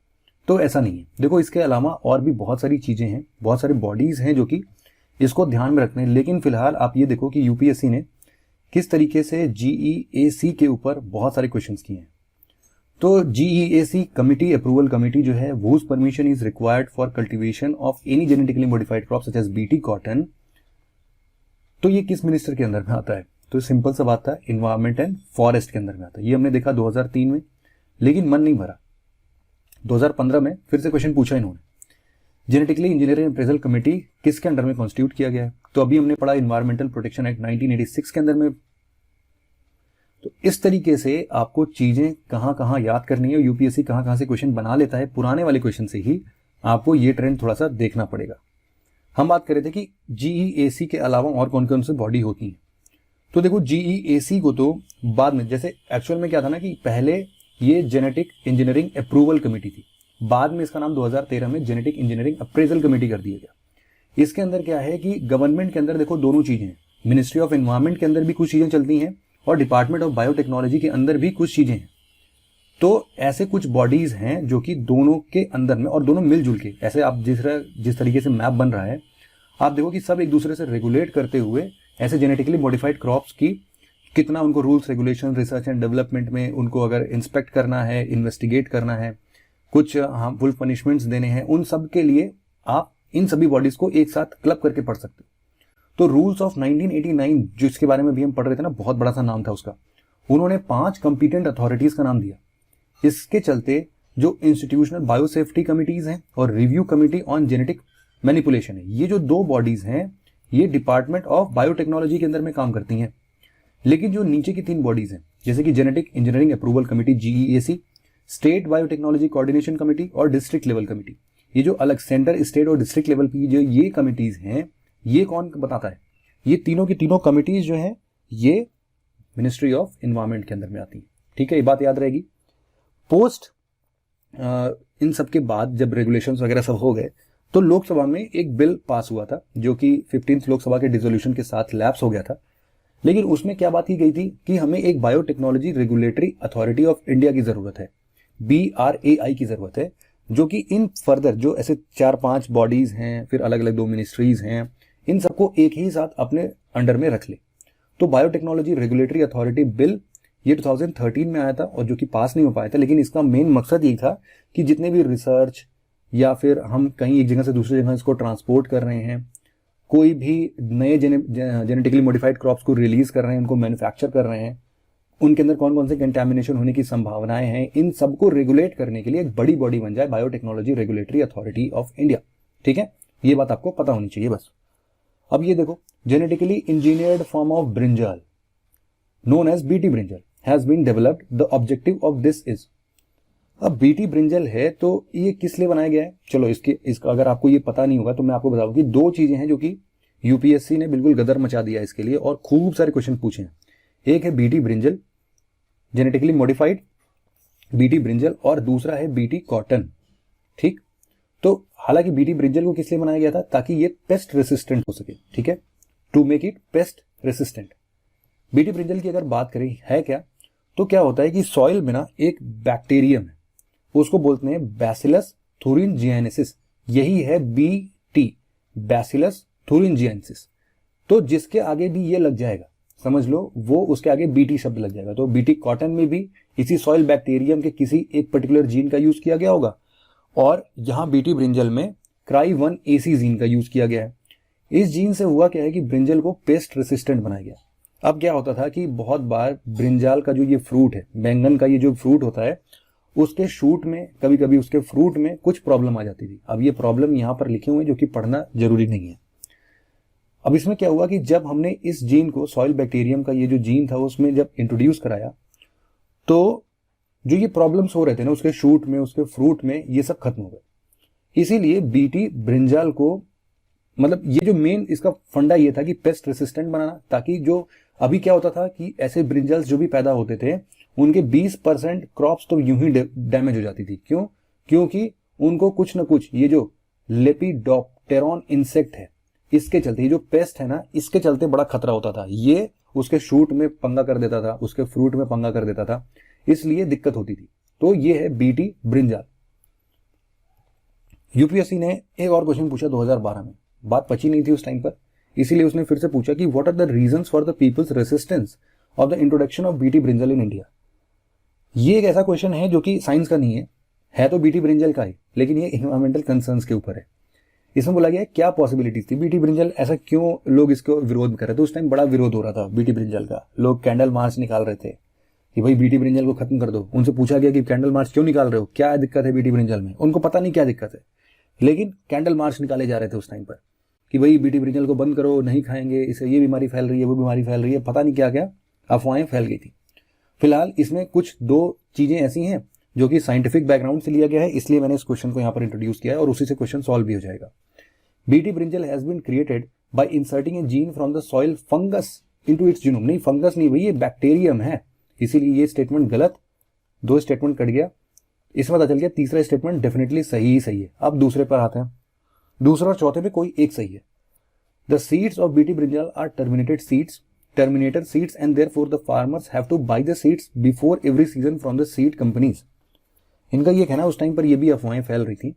Speaker 1: तो ऐसा नहीं है। देखो इसके अलावा और भी बहुत सारी चीजें हैं, बहुत सारी बॉडीज हैं जो कि इसको ध्यान में रखते हैं। लेकिन फिलहाल आप ये देखो कि यूपीएससी ने किस तरीके से GEAC के ऊपर बहुत सारे क्वेश्चंस किए हैं। तो GEAC कमिटी, अप्रूवल कमिटी जो है, whose permission is required for cultivation of any genetically modified crop such as BT cotton. तो ये किस मिनिस्टर के अंदर में आता है? तो सिंपल सा बात था, इन्वायरमेंट एंड फॉरेस्ट के अंदर में आता है। ये हमने देखा 2003 में, लेकिन मन नहीं भरा। 2015 में फिर से क्वेश्चन पूछा इन्होंने, जेनेटिकली इंजीनियरिंग अप्रेजल कमेटी किसके अंडर में कॉन्स्टिट्यूट किया गया है? तो अभी हमने पढ़ा इन्वायरमेंटल प्रोटेक्शन एक्ट 1986 के अंदर में। तो इस तरीके से आपको चीजें कहाँ कहाँ याद करनी है, यूपीएससी कहाँ कहाँ से क्वेश्चन बना लेता है पुराने वाले क्वेश्चन से ही, आपको ये ट्रेंड थोड़ा सा देखना पड़ेगा। हम बात कर रहे थे कि जीईएसी के अलावा और कौन कौन से बॉडी होती हैं। तो देखो जीईएसी को तो बाद में, जैसे एक्चुअल में क्या था ना कि पहले ये जेनेटिक इंजीनियरिंग अप्रूवल कमेटी थी, बाद में इसका नाम 2013 में जेनेटिक इंजीनियरिंग अप्रेजल कमेटी कर दिया गया। इसके अंदर क्या है कि गवर्नमेंट के अंदर देखो दोनों चीजें हैं, मिनिस्ट्री ऑफ एनवायरमेंट के अंदर भी कुछ चीजें चलती हैं और डिपार्टमेंट ऑफ बायोटेक्नोलॉजी के अंदर भी कुछ चीजें हैं। तो ऐसे कुछ बॉडीज हैं जो कि दोनों के अंदर में, और दोनों मिलजुल के, ऐसे आप जिस तरीके से मैप बन रहा है, आप देखो कि सब एक दूसरे से रेगुलेट करते हुए ऐसे जेनेटिकली मॉडिफाइड क्रॉप्स की कितना उनको rules regulation research and development में उनको अगर इंस्पेक्ट करना है, इन्वेस्टिगेट करना है, कुछ हार्मफुल पनिशमेंट्स देने हैं, उन सब के लिए आप इन सभी बॉडीज को एक साथ क्लब करके पढ़ सकते हो। तो रूल्स ऑफ 1989 जिसके बारे में भी हम पढ़ रहे थे ना, बहुत बड़ा सा नाम था उसका, उन्होंने 5 कंपिटेंट अथॉरिटीज का नाम दिया। इसके चलते जो इंस्टीट्यूशनल बायोसेफ्टी कमिटीज हैं और review committee on genetic manipulation है, ये जो 2 बॉडीज हैं ये डिपार्टमेंट ऑफ बायोटेक्नोलॉजी के अंदर में काम करती हैं। लेकिन जो नीचे की 3 बॉडीज हैं, जैसे कि genetic engineering approval committee GEAC, state biotechnology coordination committee और डिस्ट्रिक्ट लेवल कमेटी, ये जो अलग सेंटर, स्टेट और डिस्ट्रिक्ट लेवल की जो ये कमिटीज हैं, ये कौन बताता है? ये तीनों की तीनों कमिटीज जो हैं ये मिनिस्ट्री ऑफ एनवायरमेंट के अंदर में आती है। ठीक है, ये बात याद रहेगी। पोस्ट इन सब के बाद जब रेगुलेशंस वगैरह सब हो गए तो लोकसभा में एक बिल पास हुआ था जो कि 15th लोकसभा के डिसोल्यूशन के साथ लैप्स हो गया था। लेकिन उसमें क्या बात की गई थी कि हमें एक biotechnology regulatory authority of India की जरूरत है, BRAI की जरूरत है, जो कि इन फर्दर जो ऐसे 4-5 बॉडीज हैं, फिर अलग अलग 2 मिनिस्ट्रीज हैं, इन सबको एक ही साथ अपने अंडर में रख ले। तो बायोटेक्नोलॉजी रेगुलेटरी अथॉरिटी बिल ये 2013 में आया था और जो कि पास नहीं हो पाया था। लेकिन इसका मेन मकसद ये था कि जितने भी रिसर्च या फिर हम कहीं एक जगह से दूसरी जगह इसको ट्रांसपोर्ट कर रहे हैं, कोई भी नए जेनेटिकली मॉडिफाइड क्रॉप्स को रिलीज कर रहे हैं, उनको मैन्युफैक्चर कर रहे हैं, उनके अंदर कौन कौन से कंटैमिनेशन होने की संभावनाएं हैं, इन सबको रेगुलेट करने के लिए एक बड़ी बॉडी बन जाए biotechnology regulatory authority of India. ठीक है, ये बात आपको पता होनी चाहिए बस। अब ये देखो, genetically engineered form of brinjal known as BT brinjal has been developed. The objective of this is, अब BT ब्रिंजल है तो ये किस लिए बनाया गया है? चलो इसका अगर आपको ये पता नहीं होगा तो मैं आपको बताऊं कि 2 चीजें हैं जो कि यूपीएससी ने बिल्कुल गदर मचा दिया इसके लिए और खूब सारे क्वेश्चन पूछे हैं। एक है BT brinjal, genetically modified BT brinjal, और दूसरा है BT कॉटन। ठीक, तो हालांकि BT ब्रिंजल को किस लिए बनाया गया था? ताकि ये पेस्ट रेसिस्टेंट हो सके। ठीक है, to make it pest resistant. BT brinjal की अगर बात करें है क्या, तो क्या होता है कि सॉइल में ना एक बैक्टीरियम है, उसको बोलते हैं बैसिलस thuringiensis, यही है BT, बैसिलस thuringiensis। तो जिसके आगे भी ये लग जाएगा, समझ लो, वो उसके आगे BT शब्द लग जाएगा। तो BT कॉटन में भी इसी सॉइल बैक्टीरियम के किसी एक पर्टिकुलर जीन का यूज किया गया होगा, और यहां BT ब्रिंजल में cry1AC जीन का यूज किया गया है। इस जीन से हुआ क्या है कि ब्रिंजल को पेस्ट रेसिस्टेंट बनाया गया। अब क्या होता था कि बहुत बार ब्रिंजाल का जो ये फ्रूट है, बैंगन का ये जो फ्रूट होता है, उसके शूट में कभी कभी उसके फ्रूट में कुछ प्रॉब्लम आ जाती थी। अब ये प्रॉब्लम यहां पर लिखे हुए हैं जो कि पढ़ना जरूरी नहीं है। अब इसमें क्या हुआ कि जब हमने इस जीन को, सॉइल बैक्टीरियम का ये जो जीन था, उसमें जब इंट्रोड्यूस कराया तो जो ये प्रॉब्लम्स हो रहे थे ना उसके शूट में, उसके फ्रूट में, ये सब खत्म हो गए। इसीलिए BT ब्रिंजाल को, मतलब ये जो मेन इसका फंडा ये था कि पेस्ट रेसिस्टेंट बनाना, ताकि जो अभी क्या होता था कि ऐसे ब्रिंजल्स जो भी पैदा होते थे उनके 20% क्रॉप्स तो यूं ही डैमेज हो जाती थी। क्यों? क्योंकि उनको कुछ ना कुछ ये जो लेपिडोप्टेरॉन इंसेक्ट है, इसके चलते, ये जो पेस्ट है ना, इसके चलते बड़ा खतरा होता था। ये उसके शूट में पंगा कर देता था, उसके फ्रूट में पंगा कर देता था, इसलिए दिक्कत होती थी। तो ये है BT ब्रिंजल। यूपीएससी ने एक और क्वेश्चन पूछा 2012 में, बात पची नहीं थी उस टाइम पर, इसीलिए उसने फिर से पूछा कि what are the reasons for the people's resistance of the introduction of BT brinjal in India. ये एक ऐसा क्वेश्चन है जो कि साइंस का नहीं है तो BT ब्रिंजल का ही, लेकिन ये इन्वायरमेंटल कंसर्न्स के ऊपर है। इसमें बोला गया है क्या पॉसिबिलिटीज थी BT ब्रिंजल, ऐसा क्यों लोग इसको विरोध कर रहे थे। उस टाइम बड़ा विरोध हो रहा था BT ब्रिंजल का, लोग कैंडल मार्च निकाल रहे थे कि भाई BT ब्रिंजल को खत्म कर दो। उनसे पूछा गया कि कैंडल मार्च क्यों निकाल रहे हो, क्या दिक्कत है BT ब्रिंजल में? उनको पता नहीं क्या दिक्कत है, लेकिन कैंडल मार्च निकाले जा रहे थे उस टाइम पर कि भाई BT ब्रिंजल को बंद करो, नहीं खाएंगे, इससे ये बीमारी फैल रही है, वो बीमारी फैल रही है, पता नहीं क्या क्या अफवाहें फैल गई थी। फिलहाल इसमें कुछ दो चीजें ऐसी हैं जो कि साइंटिफिक बैकग्राउंड से लिया गया है, इसलिए मैंने इस क्वेश्चन को यहाँ पर इंट्रोड्यूस किया है और उसी से क्वेश्चन सॉल्व भी हो जाएगा। BT brinjal has been created by inserting a gene from the soil fungus into its genome. नहीं, फंगस नहीं भाई, ये बैक्टीरियम है, इसीलिए ये स्टेटमेंट गलत। दो स्टेटमेंट कट गया, इसमें पता चल गया तीसरा स्टेटमेंट डेफिनेटली सही ही सही है। अब दूसरे पर आते हैं, दूसरा और चौथे पे कोई एक सही है। The seeds of BT brinjal are terminated seeds and therefore the farmers have to buy the seeds before every season from the seed companies। इनका ये कहना, उस टाइम पर ये भी अफवाहें फैल रही थी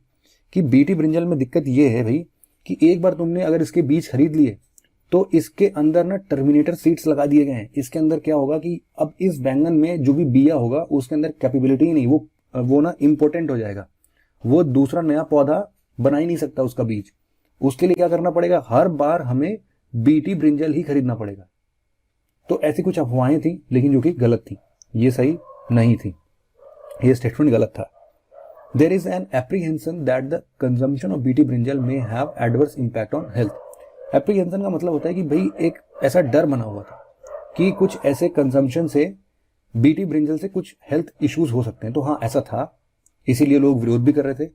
Speaker 1: कि बीटी ब्रिंजल में दिक्कत ये है भाई कि एक बार तुमने अगर इसके बीज खरीद लिए तो इसके अंदर ना टर्मिनेटर सीड्स लगा दिए गए हैं। इसके अंदर क्या होगा कि अब इस बैंगन में जो भी बिया होगा उसके अंदर कैपेबिलिटी ही नहीं, वो ना इम्पोर्टेंट हो जाएगा, वो दूसरा नया पौधा बना ही नहीं सकता उसका बीज। उसके लिए क्या करना पड़ेगा, हर बार हमें बीटी ब्रिंजल ही खरीदना पड़ेगा। तो ऐसी कुछ अफवाहें थी लेकिन जो कि गलत थी, ये सही नहीं थी, ये स्टेटमेंट गलत था। There is an apprehension that the consumption of BT brinjal may have adverse impact on health. Apprehension का मतलब होता है कि भाई एक ऐसा डर बना हुआ था कि कुछ ऐसे कंजम्पशन से बीटी ब्रिंजल से कुछ हेल्थ इश्यूज हो सकते हैं। तो हाँ, ऐसा था, इसीलिए लोग विरोध भी कर रहे थे।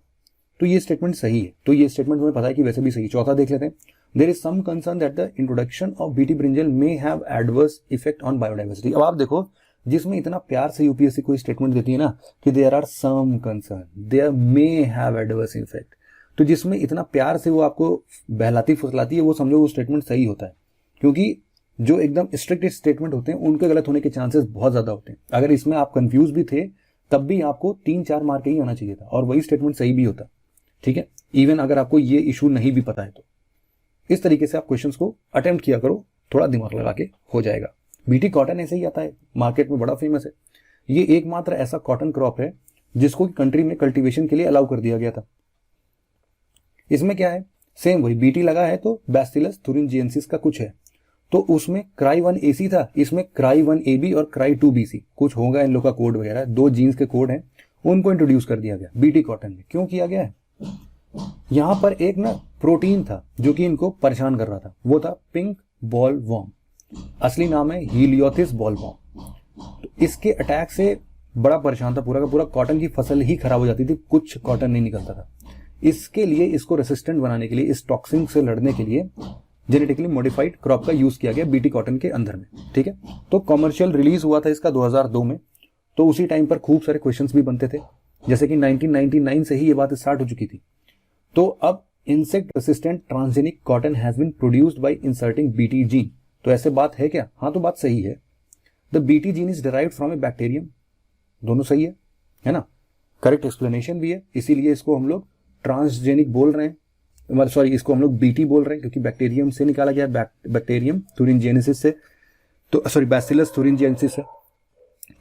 Speaker 1: तो ये स्टेटमेंट सही है, तो ये स्टेटमेंट हमें पता है कि वैसे भी सही। चौथा देख लेते हैं। There is some concern that the introduction of BT brinjal may have adverse effect on biodiversity. अब आप देखो, जिसमें इतना प्यार से यूपीएससी कोई स्टेटमेंट देती है ना कि there are some concern, there may have adverse effect, तो जिसमें इतना प्यार से वो आपको बहलाती फुसलाती है, वो समझो वो स्टेटमेंट सही होता है। क्योंकि जो एकदम स्ट्रिक्ट स्टेटमेंट होते हैं उनके गलत होने के चांसेस बहुत ज्यादा होते हैं। अगर इसमें आप कंफ्यूज भी थे तब भी आपको 3-4 मार्क ही आना चाहिए था और वही स्टेटमेंट सही भी होता। ठीक है, इवन अगर आपको ये इशू नहीं भी पता है तो इस तरीके से आप क्वेश्चंस को अटेम्प्ट किया करो, थोड़ा दिमाग लगा के हो जाएगा। बीटी कॉटन ऐसे ही आता है, मार्केट में बड़ा फेमस है। ये एकमात्र ऐसा कॉटन क्रॉप है जिसको कंट्री में कल्टीवेशन के लिए अलाउ कर दिया गया था। इसमें क्या है, सेम वही बीटी लगा है तो बैसिलस thuringiensis का कुछ है, तो उसमें क्राई 1AC था, इसमें क्राई 1AB और क्राई 2BC कुछ होगा, इन लोग का कोड वगैरह, दो जीन्स के कोड हैं, उनको इंट्रोड्यूस कर दिया गया बीटी कॉटन में। क्यों किया गया है, यहां पर एक ना प्रोटीन था जो कि इनको परेशान कर रहा था, वो था पिंक बॉल वॉर्म, असली नाम है हीलियोथिस बॉल वॉर्म। तो इसके अटैक से बड़ा परेशान था, पूरा का पूरा कॉटन की फसल ही खराब हो जाती थी, कुछ कॉटन नहीं निकलता था। इसके लिए, इसको रेसिस्टेंट बनाने के लिए, इस टॉक्सिन से लड़ने के लिए जेनेटिकली मॉडिफाइड क्रॉप का यूज किया गया बीटी कॉटन के अंदर में। ठीक है, तो कमर्शियल रिलीज हुआ था इसका 2002 में, तो उसी टाइम पर खूब सारे क्वेश्चंस भी बनते थे, जैसे कि 1999 से ही ये बात स्टार्ट हो चुकी थी। तो अब insect resistant transgenic cotton has been produced by inserting BT gene. तो ऐसे बात है क्या, हाँ तो बात सही है। The BT gene is derived from A bacterium, दोनों सही है ना, करेक्ट एक्सप्लेनेशन भी है, इसीलिए इसको हम लोग ट्रांसजेनिक बोल रहे हैं, सॉरी इसको हम लोग बीटी बोल रहे हैं क्योंकि बैक्टीरियम से निकाला गया, बैक्टीरियम thuringiensis से, तो सॉरी बैसिलस thuringiensis से।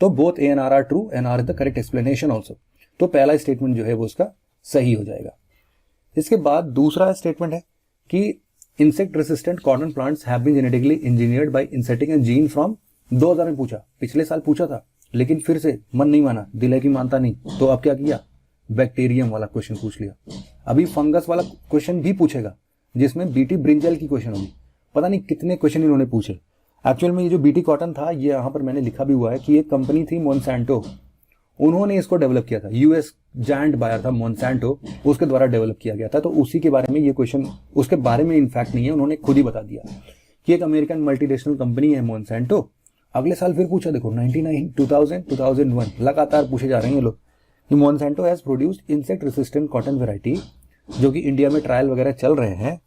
Speaker 1: तो both A and R are true and R is the correct explanation also. तो पहला स्टेटमेंट जो है वो उसका सही हो जाएगा। इसके बाद दूसरा स्टेटमेंट है कि insect resistant cotton plants have been genetically engineered by inserting a gene from 2000 में पूछा, पिछले साल पूछा था, लेकिन फिर से मन नहीं माना, दिल है कि मानता नहीं, तो अब क्या किया, बैक्टीरियम वाला क्वेश्चन पूछ लिया। अभी फंगस वाला क्वेश्चन भी पूछेगा जिसमें बीटी ब्रिंजल की क्वेश्चन होगी। पता नहीं कितने क्वेश्चन इन्होंने पूछे। एक्चुअल में ये जो बीटी कॉटन था, ये यहाँ पर मैंने लिखा भी हुआ है कि एक कंपनी थी मोनसैंटो, उन्होंने इसको डेवलप किया था, यूएस जायंट बायर था मोनसैंटो, उसके द्वारा डेवलप किया गया था। तो उसी के बारे में ये क्वेश्चन, उसके बारे में इनफैक्ट नहीं है, उन्होंने खुद ही बता दिया कि एक अमेरिकन मल्टीनेशनल कंपनी है मोनसैंटो। अगले साल फिर पूछा, देखो 99, 2000, 2001 लगातार पूछे जा रहे हैं ये लोग। Monsanto has produced insect resistant cotton variety, जो कि इंडिया में ट्रायल वगैरह चल रहे हैं।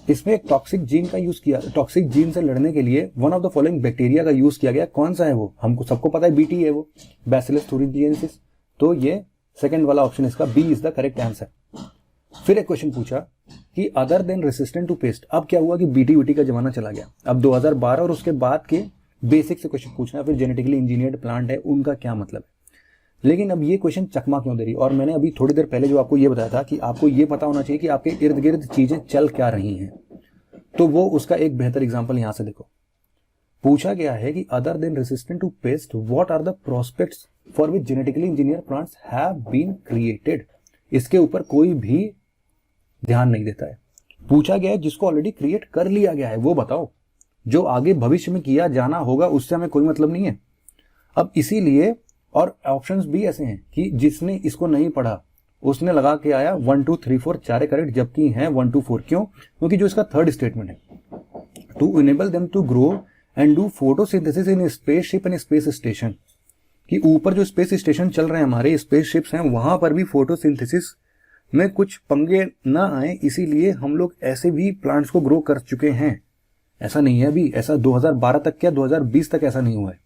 Speaker 1: इसमें एक टॉक्सिक जीन का यूज किया, टॉक्सिक जीन से लड़ने के लिए one of the following bacteria का यूज किया गया। कौन सा है वो, हमको सबको पता है बीटी है वो, बैसिलस thuringiensis। तो ये सेकंड वाला ऑप्शन इसका B is the correct answer. फिर एक क्वेश्चन पूछा कि other than resistant to pest, अब क्या हुआ कि बीटी वीटी का जमाना चला गया, अब 2012 और उसके बाद के बेसिक से क्वेश्चन पूछना है। फिर जेनेटिकली इंजीनियर्ड प्लांट है, उनका क्या मतलब है। लेकिन अब ये क्वेश्चन चकमा क्यों दे रही, और मैंने अभी थोड़ी देर पहले जो आपको ये बताया था कि आपको ये पता होना चाहिए कि आपके इर्द गिर्द चीजें चल क्या रही हैं, तो वो उसका एक बेहतर एग्जांपल यहां से देखो। पूछा गया है कि other than resistant to pest what are the prospects for which genetically engineer plants have been created. इसके ऊपर कोई भी ध्यान नहीं देता है। पूछा गया है जिसको ऑलरेडी क्रिएट कर लिया गया है वो बताओ, जो आगे भविष्य में किया जाना होगा उससे हमें कोई मतलब नहीं है। अब इसीलिए, और ऑप्शंस भी ऐसे हैं कि जिसने इसको नहीं पढ़ा उसने लगा के आया 1 2 3 4 चारे करेक्ट, जबकि हैं 1 2 4। क्यों? क्योंकि जो इसका थर्ड स्टेटमेंट है, to enable them to grow and do photosynthesis in spaceship and space station, कि ऊपर जो स्पेस स्टेशन चल रहे हैं हमारे स्पेसशिप्स हैं, वहां पर भी फोटोसिंथेसिस में कुछ पंगे ना आए, इसीलिए हम लोग ऐसे भी प्लांट्स को ग्रो कर चुके हैं। ऐसा नहीं है अभी, ऐसा 2012 तक क्या 2020 तक ऐसा नहीं हुआ है।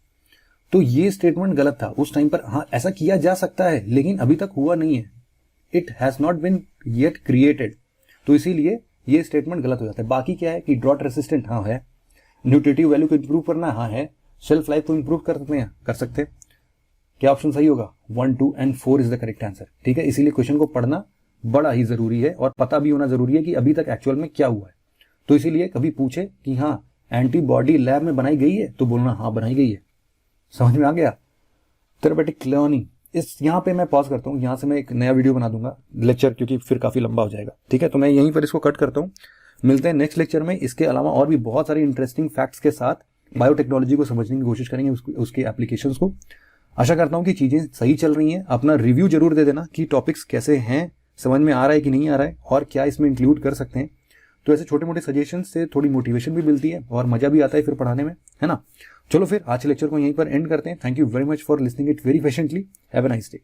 Speaker 1: तो ये स्टेटमेंट गलत था उस टाइम पर। हाँ, ऐसा किया जा सकता है लेकिन अभी तक हुआ नहीं है, it has not been yet created, तो इसीलिए ये स्टेटमेंट गलत हो जाता है। बाकी क्या है कि ड्रॉट रेसिस्टेंट हाँ है, न्यूट्रिटिव वैल्यू को इंप्रूव करना हाँ है, शेल्फ लाइफ को इंप्रूव कर सकते हैं, कर सकते हैं। क्या ऑप्शन सही होगा? 1 2 and 4 is the correct answer. ठीक है, इसीलिए क्वेश्चन को पढ़ना बड़ा ही जरूरी है और पता भी होना जरूरी है कि अभी तक एक्चुअल में क्या हुआ है। तो इसीलिए कभी पूछे कि हाँ एंटीबॉडी लैब में बनाई गई है, तो बोलना हाँ बनाई गई है। समझ में आ गया? थेरेपेटिक क्लोनिंग, इस यहाँ पे मैं पॉज करता हूँ, यहाँ से मैं एक नया वीडियो बना दूंगा लेक्चर, क्योंकि फिर काफी लंबा हो जाएगा। ठीक है, तो मैं यहीं पर इसको कट करता हूँ। मिलते हैं नेक्स्ट लेक्चर में। इसके अलावा और भी बहुत सारी इंटरेस्टिंग फैक्ट्स के साथ बायोटेक्नोलॉजी को समझने की कोशिश करेंगे, उसके एप्लीकेशंस को। आशा करता हूँ कि चीजें सही चल रही हैं। अपना रिव्यू जरूर दे देना कि टॉपिक्स कैसे हैं, समझ में आ रहा है कि नहीं आ रहा है, और क्या इसमें इंक्लूड कर सकते हैं। तो ऐसे छोटे मोटे सजेशन से थोड़ी मोटिवेशन भी मिलती है और मजा भी आता है फिर पढ़ाने में, है ना। चलो फिर आज के लेक्चर को यहीं पर एंड करते हैं। Thank you very much for listening it very patiently. Have a nice day.